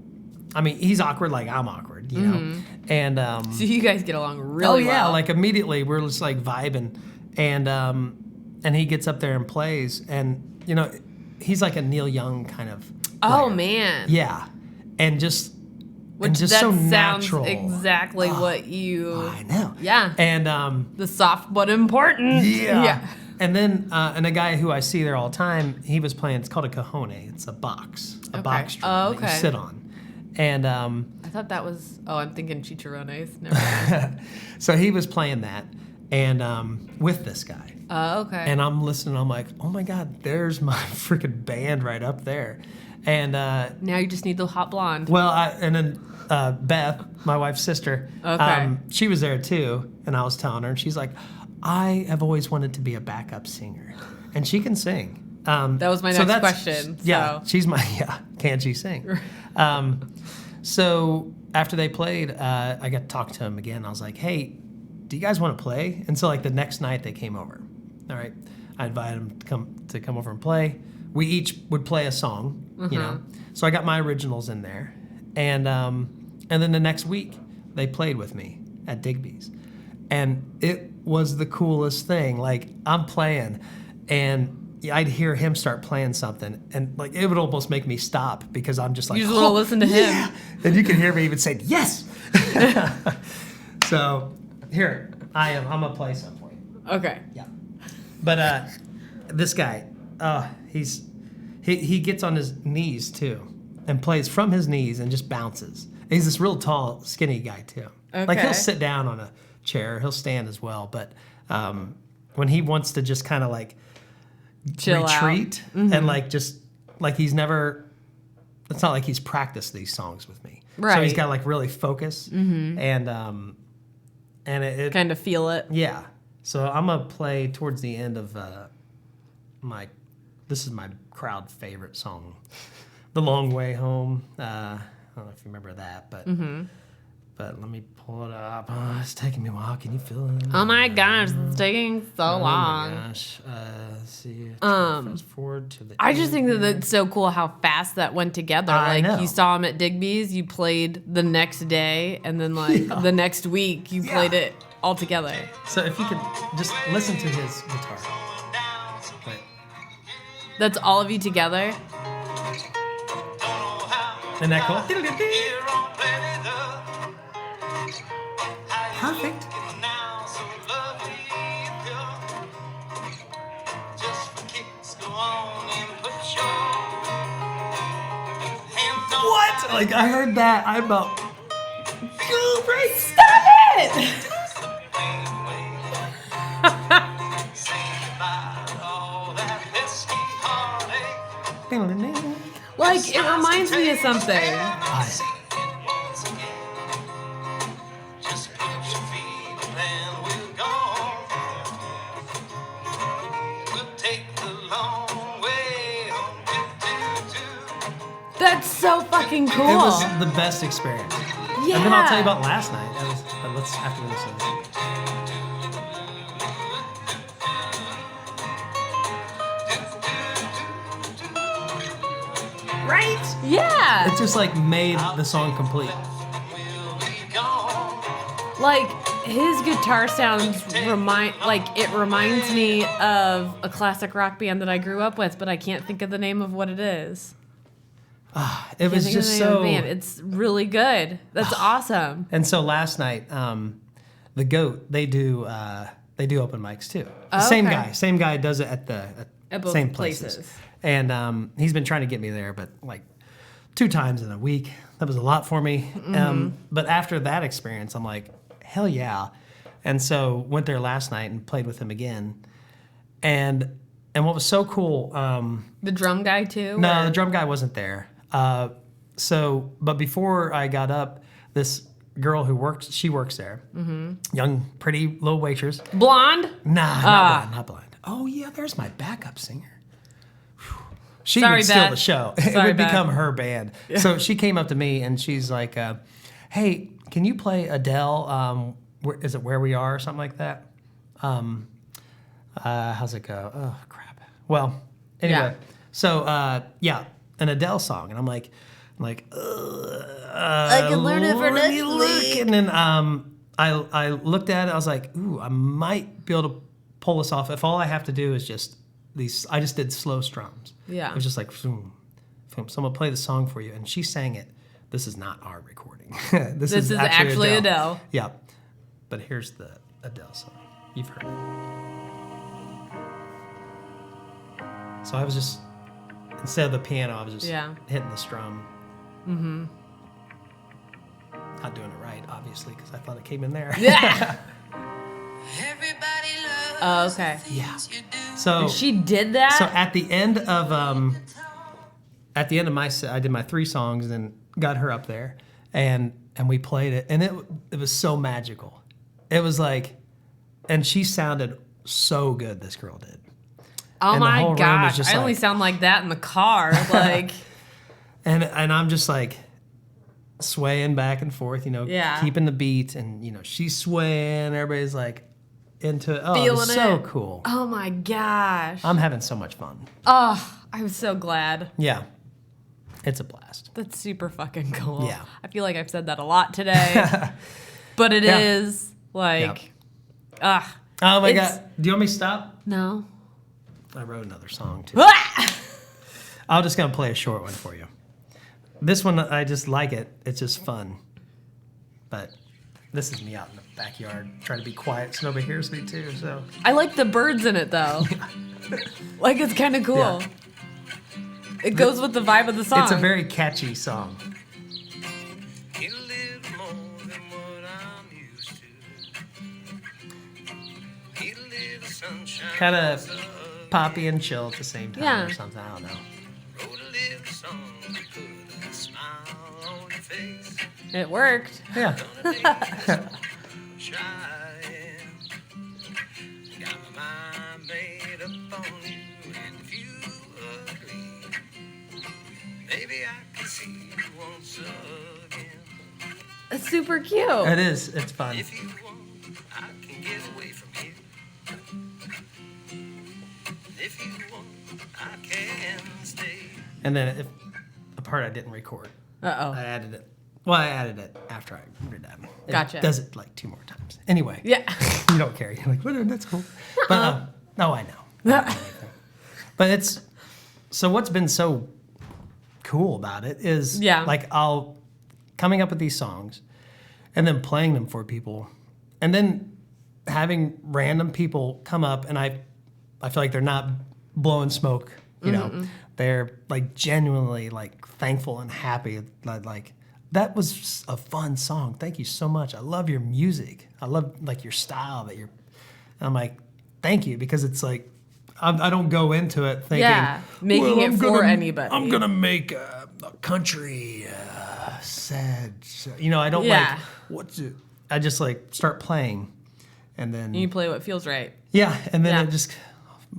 I mean, he's awkward like I'm awkward, you know. And so you guys get along really well. Like immediately we're just like vibing, and he gets up there and plays, and he's like a Neil Young kind of Oh player. man. Yeah, and just That so sounds natural. exactly what you. I know. Yeah. And The soft but important. yeah. And then and a guy who I see there all the time, he was playing. It's called a cajone. It's a box Okay. drum that you sit on. And I thought that was. Oh, I'm thinking chicharrones. Never mind. so he was playing that, and with this guy. Oh, okay. And I'm listening. I'm like, oh my God, there's my freaking band right up there. And now you just need the hot blonde. well, and then Beth, my wife's sister, Okay. she was there too, and I was telling her, and she's like, I have always wanted to be a backup singer, and she can sing. That was my next question. Yeah, So. she's my can she sing? So after they played, I got to talk to him again. I was like, hey, do you guys want to play? And so like the next night they came over. All right, I invited them to come over and play. We each would play a song, So I got my originals in there, and then the next week they played with me at Digby's, and it was the coolest thing. Like I'm playing, and I'd hear him start playing something, and like it would almost make me stop because I'm just like, You just want to listen to him. yeah. And you can hear me even say yes. So here I am. I'm gonna play some for you. Okay. Yeah. But this guy, he gets on his knees too, and plays from his knees and just bounces. He's this real tall, skinny guy too. Like Okay. he'll sit down on a chair, he'll stand as well. But when he wants to just kind of like Chill retreat out. Mm-hmm. and like just like he's never. It's not like he's practiced these songs with me. Right. So he's got to like really focus and it Kind of feel it. yeah. So I'm gonna play towards the end of this is my crowd favorite song, "The Long Way Home." I don't know if you remember that, but let me pull it up. Oh, it's taking me a while. Can you feel it? Oh my gosh, it's taking so Oh long. my gosh. Let's see. Fast forward to the. I just end think that here. that's so cool how fast that went together. I Like know. you saw him at Digby's, you played the next day, and then like the next week you played it all together. So if you could just listen to his guitar. Wait. That's all of you together. Isn't that cool? Perfect. What? Like I heard that. I'm about. Stop it! Like it reminds me of something. That's so fucking cool. It was the best experience. Yeah. And then I'll tell you about last night. But let's after we listen to this. Right? Yeah. It just like made the song complete. Like his guitar sounds reminds me of a classic rock band that I grew up with, but I can't think of the name of what it is. It was Can't think of just the name of so. the band. It's really good. That's awesome. And so last night, the Goat they do open mics too. The Oh, same okay. Same guy does it at At both same places. places. And he's been trying to get me there, but like 2 times in a week, that was a lot for me. But after that experience, I'm like, hell yeah. And so went there last night and played with him again. And what was so cool, The drum guy too? no, the drum guy wasn't there. But before I got up, this girl who works there, young, pretty little waitress. Blonde? Nah, not blind. Oh yeah, there's my backup singer. Whew. She Sorry, would steal Beth. the show. It Sorry, would Beth. become her band. So she came up to me and she's like, "Hey, can you play Adele? Is it Where We Are or something like that? How's it go? Oh crap. Well, anyway, Yeah. so an Adele song, and I'm like, I can learn it for let me next look. week. And then I looked at it. I was like, ooh, I might be able to pull this off. If all I have to do is just these, I just did slow strums. Yeah. It was just like, boom, boom. So I'm gonna play the song for you, and she sang it. This is not our recording. this is actually Adele. Yeah, but here's the Adele song. You've heard it. So I was just, instead of the piano, I was just hitting the strum. Mm-hmm. Not doing it right, obviously, because I thought it came in there. Yeah. Oh, okay. Yeah. So and she did that. So at the end of my set, I did my 3 songs and got her up there, and we played it, and it was so magical. It was like, and she sounded so good. This girl did. Oh and my gosh! I only sound like that in the car, like. and I'm just like swaying back and forth, keeping the beat, and she's swaying. Everybody's like into it. Oh, feeling it was so cool. Oh my gosh! I'm having so much fun. Oh, I'm so glad. Yeah, it's a blast. That's super fucking cool. Yeah, I feel like I've said that a lot today, but it is like, oh my god! Do you want me to stop? No. I wrote another song too. I'm just gonna play a short one for you. This one, I just like it. It's just fun. But this is me out in the backyard trying to be quiet so nobody hears me too. So I like the birds in it though. Like it's kind of cool. Yeah. It goes with the vibe of the song. It's a very catchy song. Kind of poppy and chill at the same time or something. I don't know. It worked. Yeah. It's super cute. It is. It's fun. If you want, I can get away from here. If you want, I can stay. And then if the part I didn't record, I added it. Well, I added it after I did that. Gotcha. It does it like 2 more times. Anyway. Yeah. You don't care. You're like, well, that's cool. But no, I know. But it's, so what's been so cool about it is like coming up with these songs and then playing them for people and then having random people come up, and I feel like they're not blowing smoke, you know. They're like genuinely like thankful and happy, like that was a fun song. Thank you so much. I love your music. I love like your style and I'm like, thank you, because it's like I don't go into it thinking making it for anybody. I'm gonna make a country sad. I don't like I just like start playing, and then you play what feels right. Yeah, and then it just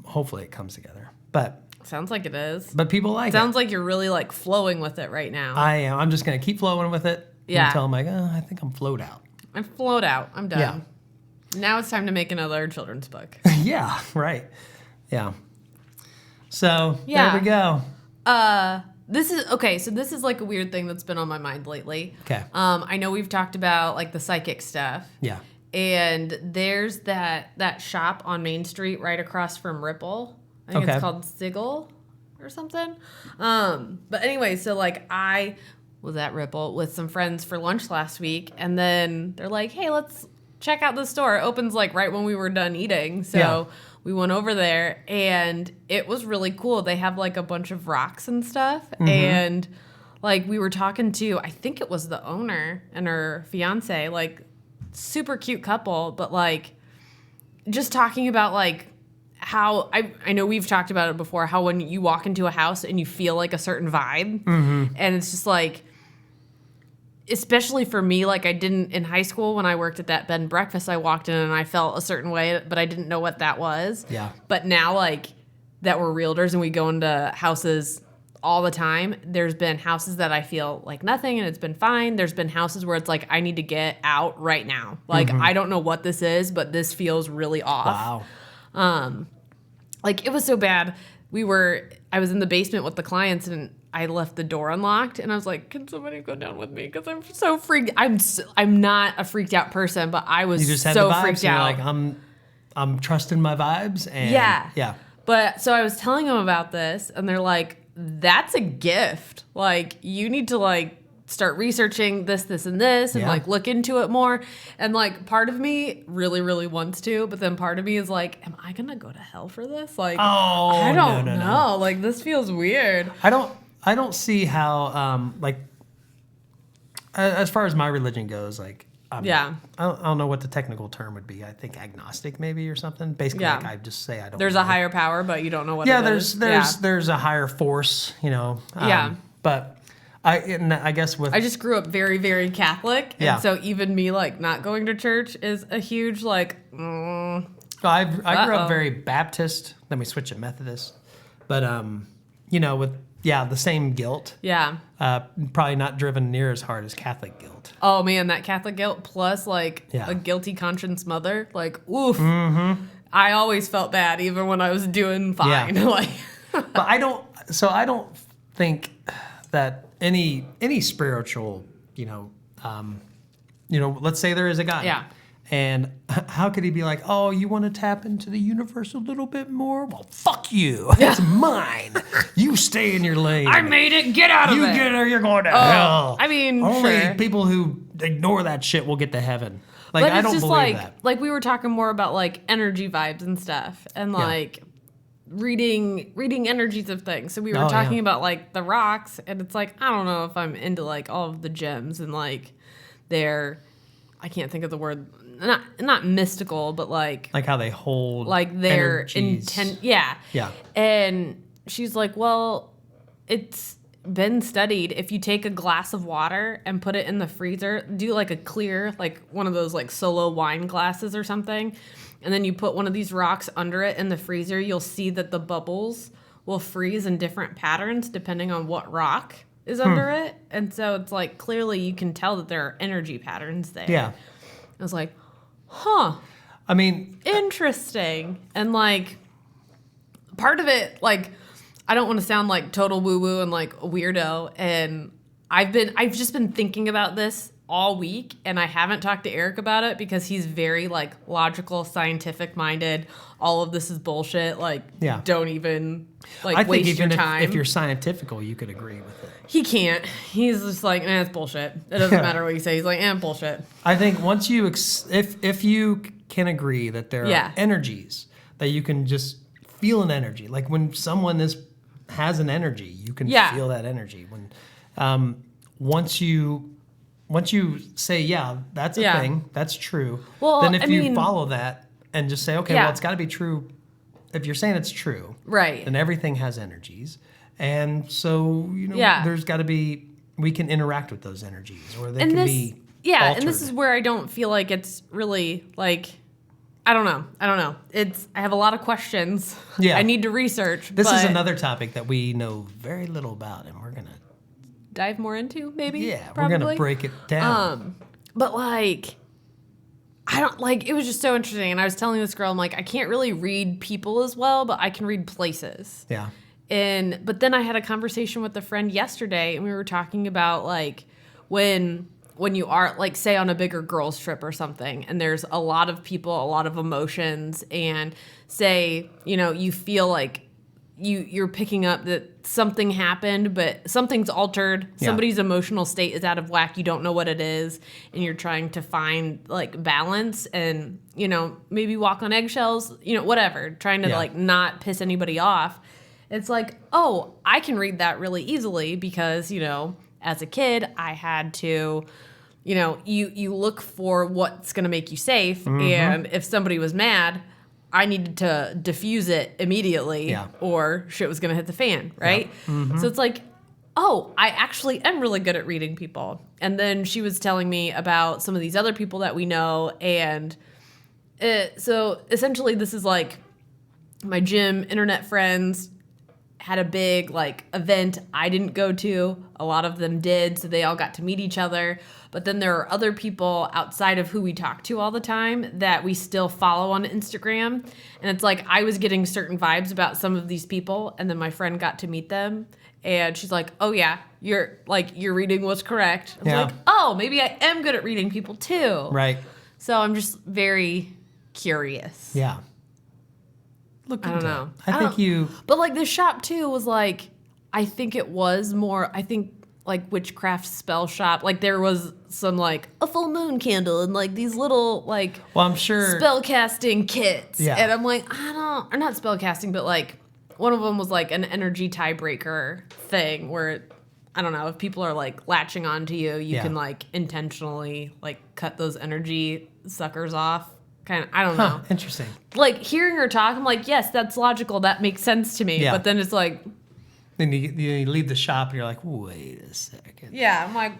hopefully it comes together. But sounds like it is. But people like it. Sounds like you're really like flowing with it right now. I am. I'm just gonna keep flowing with it until I'm like, I think I'm flowed out. I'm flowed out. I'm done. Yeah. Now it's time to make another children's book. Yeah. Right. Yeah. So there we go. This is okay. So this is like a weird thing that's been on my mind lately. Okay. I know we've talked about like the psychic stuff. Yeah. And there's that shop on Main Street right across from Ripple. I think it's called Sigil or something. But anyway, so like I was at Ripple with some friends for lunch last week, and then they're like, "Hey, let's check out the store." It opens like right when we were done eating, so we went over there, and it was really cool. They have like a bunch of rocks and stuff, and like we were talking to, I think it was the owner and her fiance, like super cute couple, but like just talking about like how I know we've talked about it before, how when you walk into a house and you feel like a certain vibe, and it's just like, especially for me, like I didn't in high school when I worked at that bed and breakfast, I walked in and I felt a certain way, but I didn't know what that was. Yeah. But now like that we're realtors and we go into houses all the time, there's been houses that I feel like nothing and it's been fine. There's been houses where it's like, I need to get out right now. Like, I don't know what this is, but this feels really off. Wow. Like it was so bad. I was in the basement with the clients and I left the door unlocked and I was like, can somebody go down with me? Because I'm so freaked. I'm not a freaked out person, but I was You just had so the vibes, freaked and out. you're like, I'm trusting my vibes. And yeah. But so I was telling them about this, and they're like, that's a gift. Like, you need to like start researching this, and this, and like look into it more. And like part of me really, really wants to, but then part of me is like, am I gonna go to hell for this? Like, I don't know. No. Like, this feels weird. I don't see how like as far as my religion goes, like I don't know what the technical term would be. I think agnostic maybe or something. Basically, like I just say I don't. There's know. a higher power, but you don't know what. it is. There's a higher force, you know. But I guess I just grew up very, very Catholic, and so even me like not going to church is a huge like. I grew up very Baptist. Then we switched to Methodist, but you know, with the same guilt. Yeah. Probably not driven near as hard as Catholic guilt. Oh man, that Catholic guilt plus like a guilty conscience mother, like oof. Mm-hmm. I always felt bad even when I was doing fine. Yeah. Like, but I don't think that any spiritual, let's say there is a God. Yeah. And how could he be like, oh, you want to tap into the universe a little bit more? Well, fuck you. It's mine. You stay in your lane. I made it. Get out of it. You get or you're going to hell. I mean, only people who ignore that shit will get to heaven. Like, but I it's don't just believe like, that. Like we were talking more about like energy vibes and stuff, and like reading energies of things. So we were talking about like the rocks, and it's like I don't know if I'm into like all of the gems and like I can't think of the word. Not mystical, but like how they hold like their energies. intent. Yeah. And she's like, well, it's been studied. If you take a glass of water and put it in the freezer, do like a clear, like one of those like solo wine glasses or something, and then you put one of these rocks under it in the freezer, you'll see that the bubbles will freeze in different patterns depending on what rock is under it. And so it's like clearly you can tell that there are energy patterns there. Yeah. I was like, huh. I mean, interesting. And like part of it, like I don't want to sound like total woo-woo and like a weirdo. And I've just been thinking about this all week, and I haven't talked to Eric about it because he's very like logical, scientific minded. All of this is bullshit. Like, don't even like waste your time. If you're scientifical, you could agree with it. He can't. He's just like, it's bullshit. It doesn't matter what you say. He's like, bullshit. I think once you, if you can agree that there are energies, that you can just feel an energy. Like when someone has an energy, you can feel that energy. When once you say, that's a thing, that's true. Well, then if you follow that and just say, okay, well, it's got to be true. If you're saying it's true, right? Then everything has energies, and so there's got to be, we can interact with those energies, or they can be altered. And this is where I don't feel like it's really like, I don't know. I have a lot of questions. I need to research. This is another topic that we know very little about, and we're gonna dive more into, maybe. Yeah, probably. We're gonna break it down. But like, I don't like. It was just so interesting, and I was telling this girl, I'm like, I can't really read people as well, but I can read places. Yeah. But then I had a conversation with a friend yesterday, and we were talking about like when you are like say on a bigger girls trip or something, and there's a lot of people, a lot of emotions, and say you feel like you're picking up that something happened, but something's altered. Somebody's emotional state is out of whack. You don't know what it is, and you're trying to find like balance and maybe walk on eggshells, whatever, trying to like not piss anybody off. It's like, oh, I can read that really easily because as a kid I had to you look for what's going to make you safe, and if somebody was mad, I needed to diffuse it immediately or shit was going to hit the fan, right? So it's like, oh, I actually am really good at reading people. And then she was telling me about some of these other people that we know, and so essentially this is like my gym internet friends had a big like event I didn't go to. A lot of them did, so they all got to meet each other. But then there are other people outside of who we talk to all the time that we still follow on Instagram. And it's like I was getting certain vibes about some of these people, and then my friend got to meet them, and she's like, "Oh yeah, your reading was correct." I was like, "Oh, maybe I am good at reading people too." Right. So I'm just very curious. Yeah. Look I into don't know. it. I think you. But like the shop too was like, I think it was more. I think like witchcraft spell shop. Like there was some like a full moon candle and like these little like Well, I'm sure. spell casting kits. Yeah. And I'm like, or not spell casting, but like one of them was like an energy tiebreaker thing where I don't know if people are like latching onto you, you Yeah. can like intentionally like cut those energy suckers off. Kind of, I don't know. Interesting. Like hearing her talk, I'm like, yes, that's logical. That makes sense to me. Yeah. But then it's like, Then you leave the shop and you're like, wait a second. yeah, I'm like,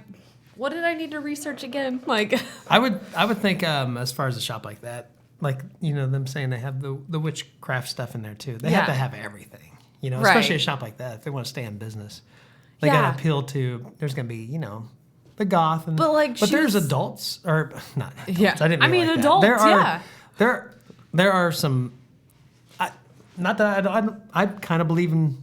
what did I need to research again? Like, I would think as far as a shop like that, like them saying they have the witchcraft stuff in there too. They have Yeah. to have everything, Right. especially a shop like that. If they want to stay in business, they Yeah. gotta appeal to. There's gonna be the goth and But, there's she's- adults or not. Adults, Yeah. I didn't. I mean mean, like that. adults, There are yeah. there are some. Not that I kind of believe in.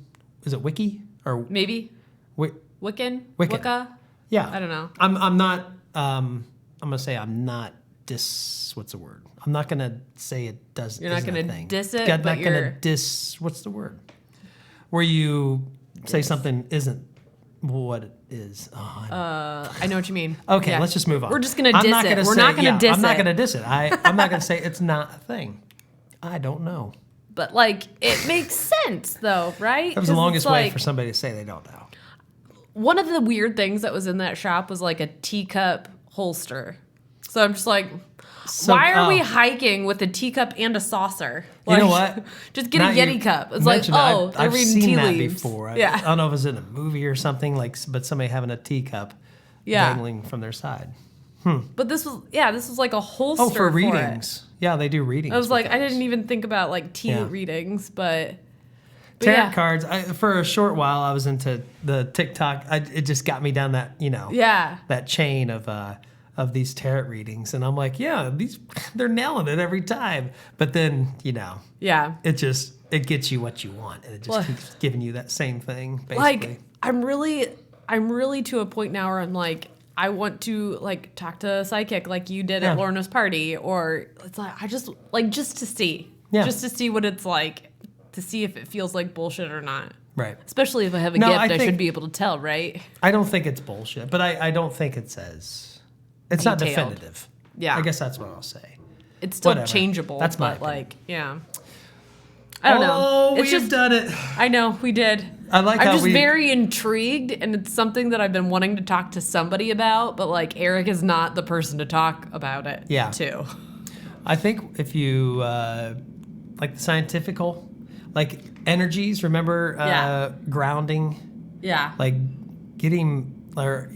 Is it Wiki or maybe Wi- Wiccan? Wiccan. Wicca? Yeah. I don't know. I'm not. I'm gonna say I'm not what's the word? I'm not gonna say it does. You're not isn't a gonna thing. diss it, I'm but not gonna you're- diss. What's the word? Where you say something isn't what it is. Oh, I know what you mean. okay, Yeah. let's just move on. We're just gonna I'm diss not it. gonna We're say, not gonna yeah, diss I'm not it. gonna diss it. I'm not gonna say it's not a thing. I don't know. But like, it makes sense though, right? That was the 'Cause longest it's way like- for somebody to say they don't know. One of the weird things that was in that shop was like a teacup holster. So I'm just like, So, why are we hiking with a teacup and a saucer? You know Like, what? just get a Now you Yeti cup. It's like, mentioned it. oh, I've they're reading seen tea that leaves. before. I Yeah. don't know if it was in a movie or something but somebody having a teacup Yeah. dangling from their side. But this was like a holster Oh, for it. readings. Yeah, they do readings. I was with like, I those. didn't even think about like tea Yeah. readings, but Tarot yeah. cards. For a short while, I was into the TikTok. It just got me down that Yeah. that chain of these tarot readings, and I'm like, yeah, they're nailing it every time. But then Yeah. it gets you what you want, and it just Well- keeps giving you that same thing. Basically, Like I'm really to a point now where I'm like, I want to like talk to a psychic like you did Yeah. at Lorna's party, or it's like I just like just to see what it's like, to see if it feels like bullshit or not. right. Especially if I have a No, gift, I I think- should be able to tell, right? I don't think it's bullshit, but I don't think it says it's not Detailed. definitive. Yeah. I guess that's what I'll say. It's still Whatever. changeable. That's my but like, yeah. I don't know. Oh, It's we've just done it. I know we did. I like I'm how just we- very intrigued, and it's something that I've been wanting to talk to somebody about, but like Eric is not the person to talk about it Yeah. to. I think if you like the scientifical, like energies, remember Yeah. grounding, Yeah. like getting or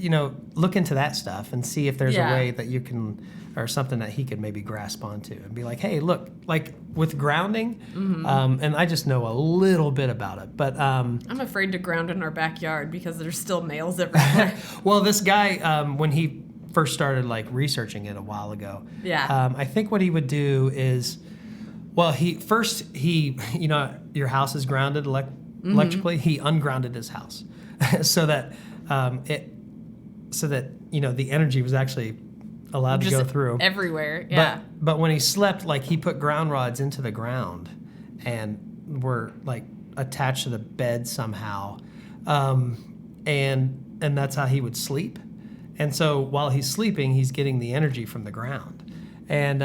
look into that stuff and see if there's Yeah. a way that you can or something that he could maybe grasp onto and be like, hey, look, like with grounding, Mm-hmm. and I just know a little bit about it, but I'm afraid to ground in our backyard because there's still nails everywhere. well, this guy when he first started like researching it a while ago, Yeah. I think what he would do is, well, he your house is grounded Mm-hmm. electrically. He ungrounded his house so that the energy was actually allowed to Just go through everywhere. Yeah. But when he slept, like he put ground rods into the ground and were like attached to the bed somehow, and that's how he would sleep. And so while he's sleeping, he's getting the energy from the ground, and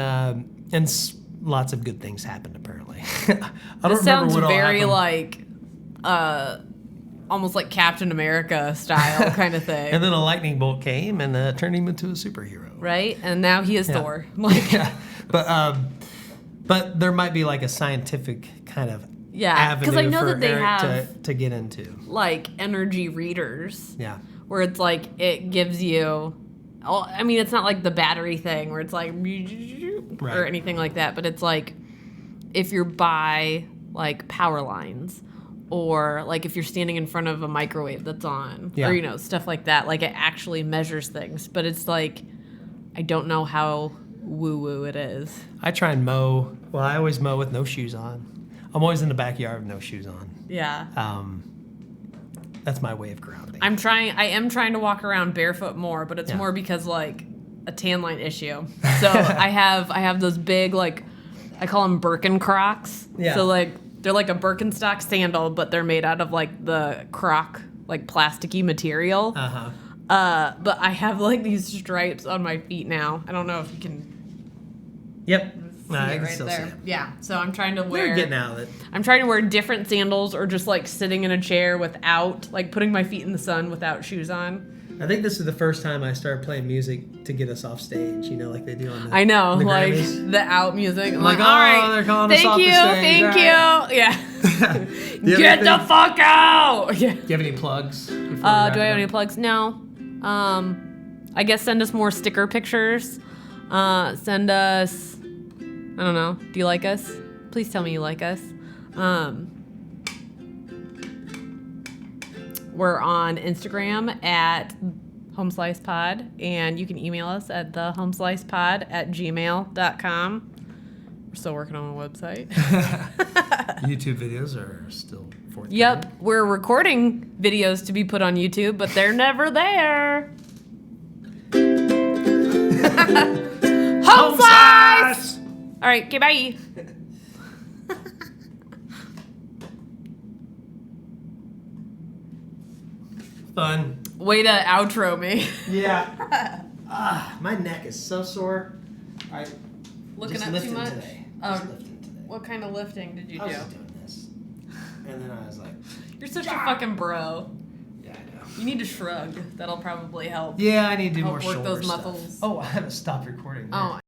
lots of good things happened apparently. I don't This sounds remember what all very happened. like almost like Captain America style kind of thing. And then a lightning bolt came and turned him into a superhero. Right? And now he is Yeah. Thor. Like Yeah, but there might be like a scientific kind of Yeah, 'cause avenue I know for that they Eric have- to get into. like energy readers. Yeah, Where it's like it gives you I mean it's not like the battery thing where it's like Right. or anything like that, but it's like if you're by like power lines or like if you're standing in front of a microwave that's on Yeah. or stuff like that, like it actually measures things, but it's like I don't know how woo woo it is. I try and mow. Well, I always mow with no shoes on. I'm always in the backyard with no shoes on. Yeah. That's my way of grounding. I am trying to walk around barefoot more, but it's Yeah. more because like a tan line issue. So I have those big like I call them Birkin Crocs. Yeah. So like they're like a Birkenstock sandal, but they're made out of like the Croc like plasticky material. But I have like these stripes on my feet now. I don't know if you can Yep. see I it can right still there. see it. Yeah. So I'm trying to wear. They're getting out of it. I'm trying to wear different sandals or just like sitting in a chair without like putting my feet in the sun without shoes on. I think this is the first time I started playing music to get us off stage, you know, like they do on the I know, the like Grammys. the out music. I'm like, all oh, right, they're calling us thank off you, the stage. thank All right. you. Yeah. Do you have Get the anything- fuck out. Yeah. Do you have any plugs? before we Do wrap I it have any up? plugs? No. I guess send us more sticker pictures. Send us. I don't know. Do you like us? Please tell me you like us. We're on Instagram at HomeslicePod, and you can email us at thehomeslicepod@gmail.com. We're still working on a website. YouTube videos are still forthcoming. Yep, we're recording videos to be put on YouTube, but they're never there. Home slice! All right, okay, bye. Fun. Way to outro me. Yeah. My neck is so sore. I Looking just up lifted too much? today. Oh. Just lifting today. What kind of lifting did you I was do? just doing this. And then I was like, You're such a fucking bro. yeah, I know. You need to shrug. That'll probably help. Yeah, I need to do Help more work shoulder those stuff. muscles. Oh, I haven't stopped recording. Oh,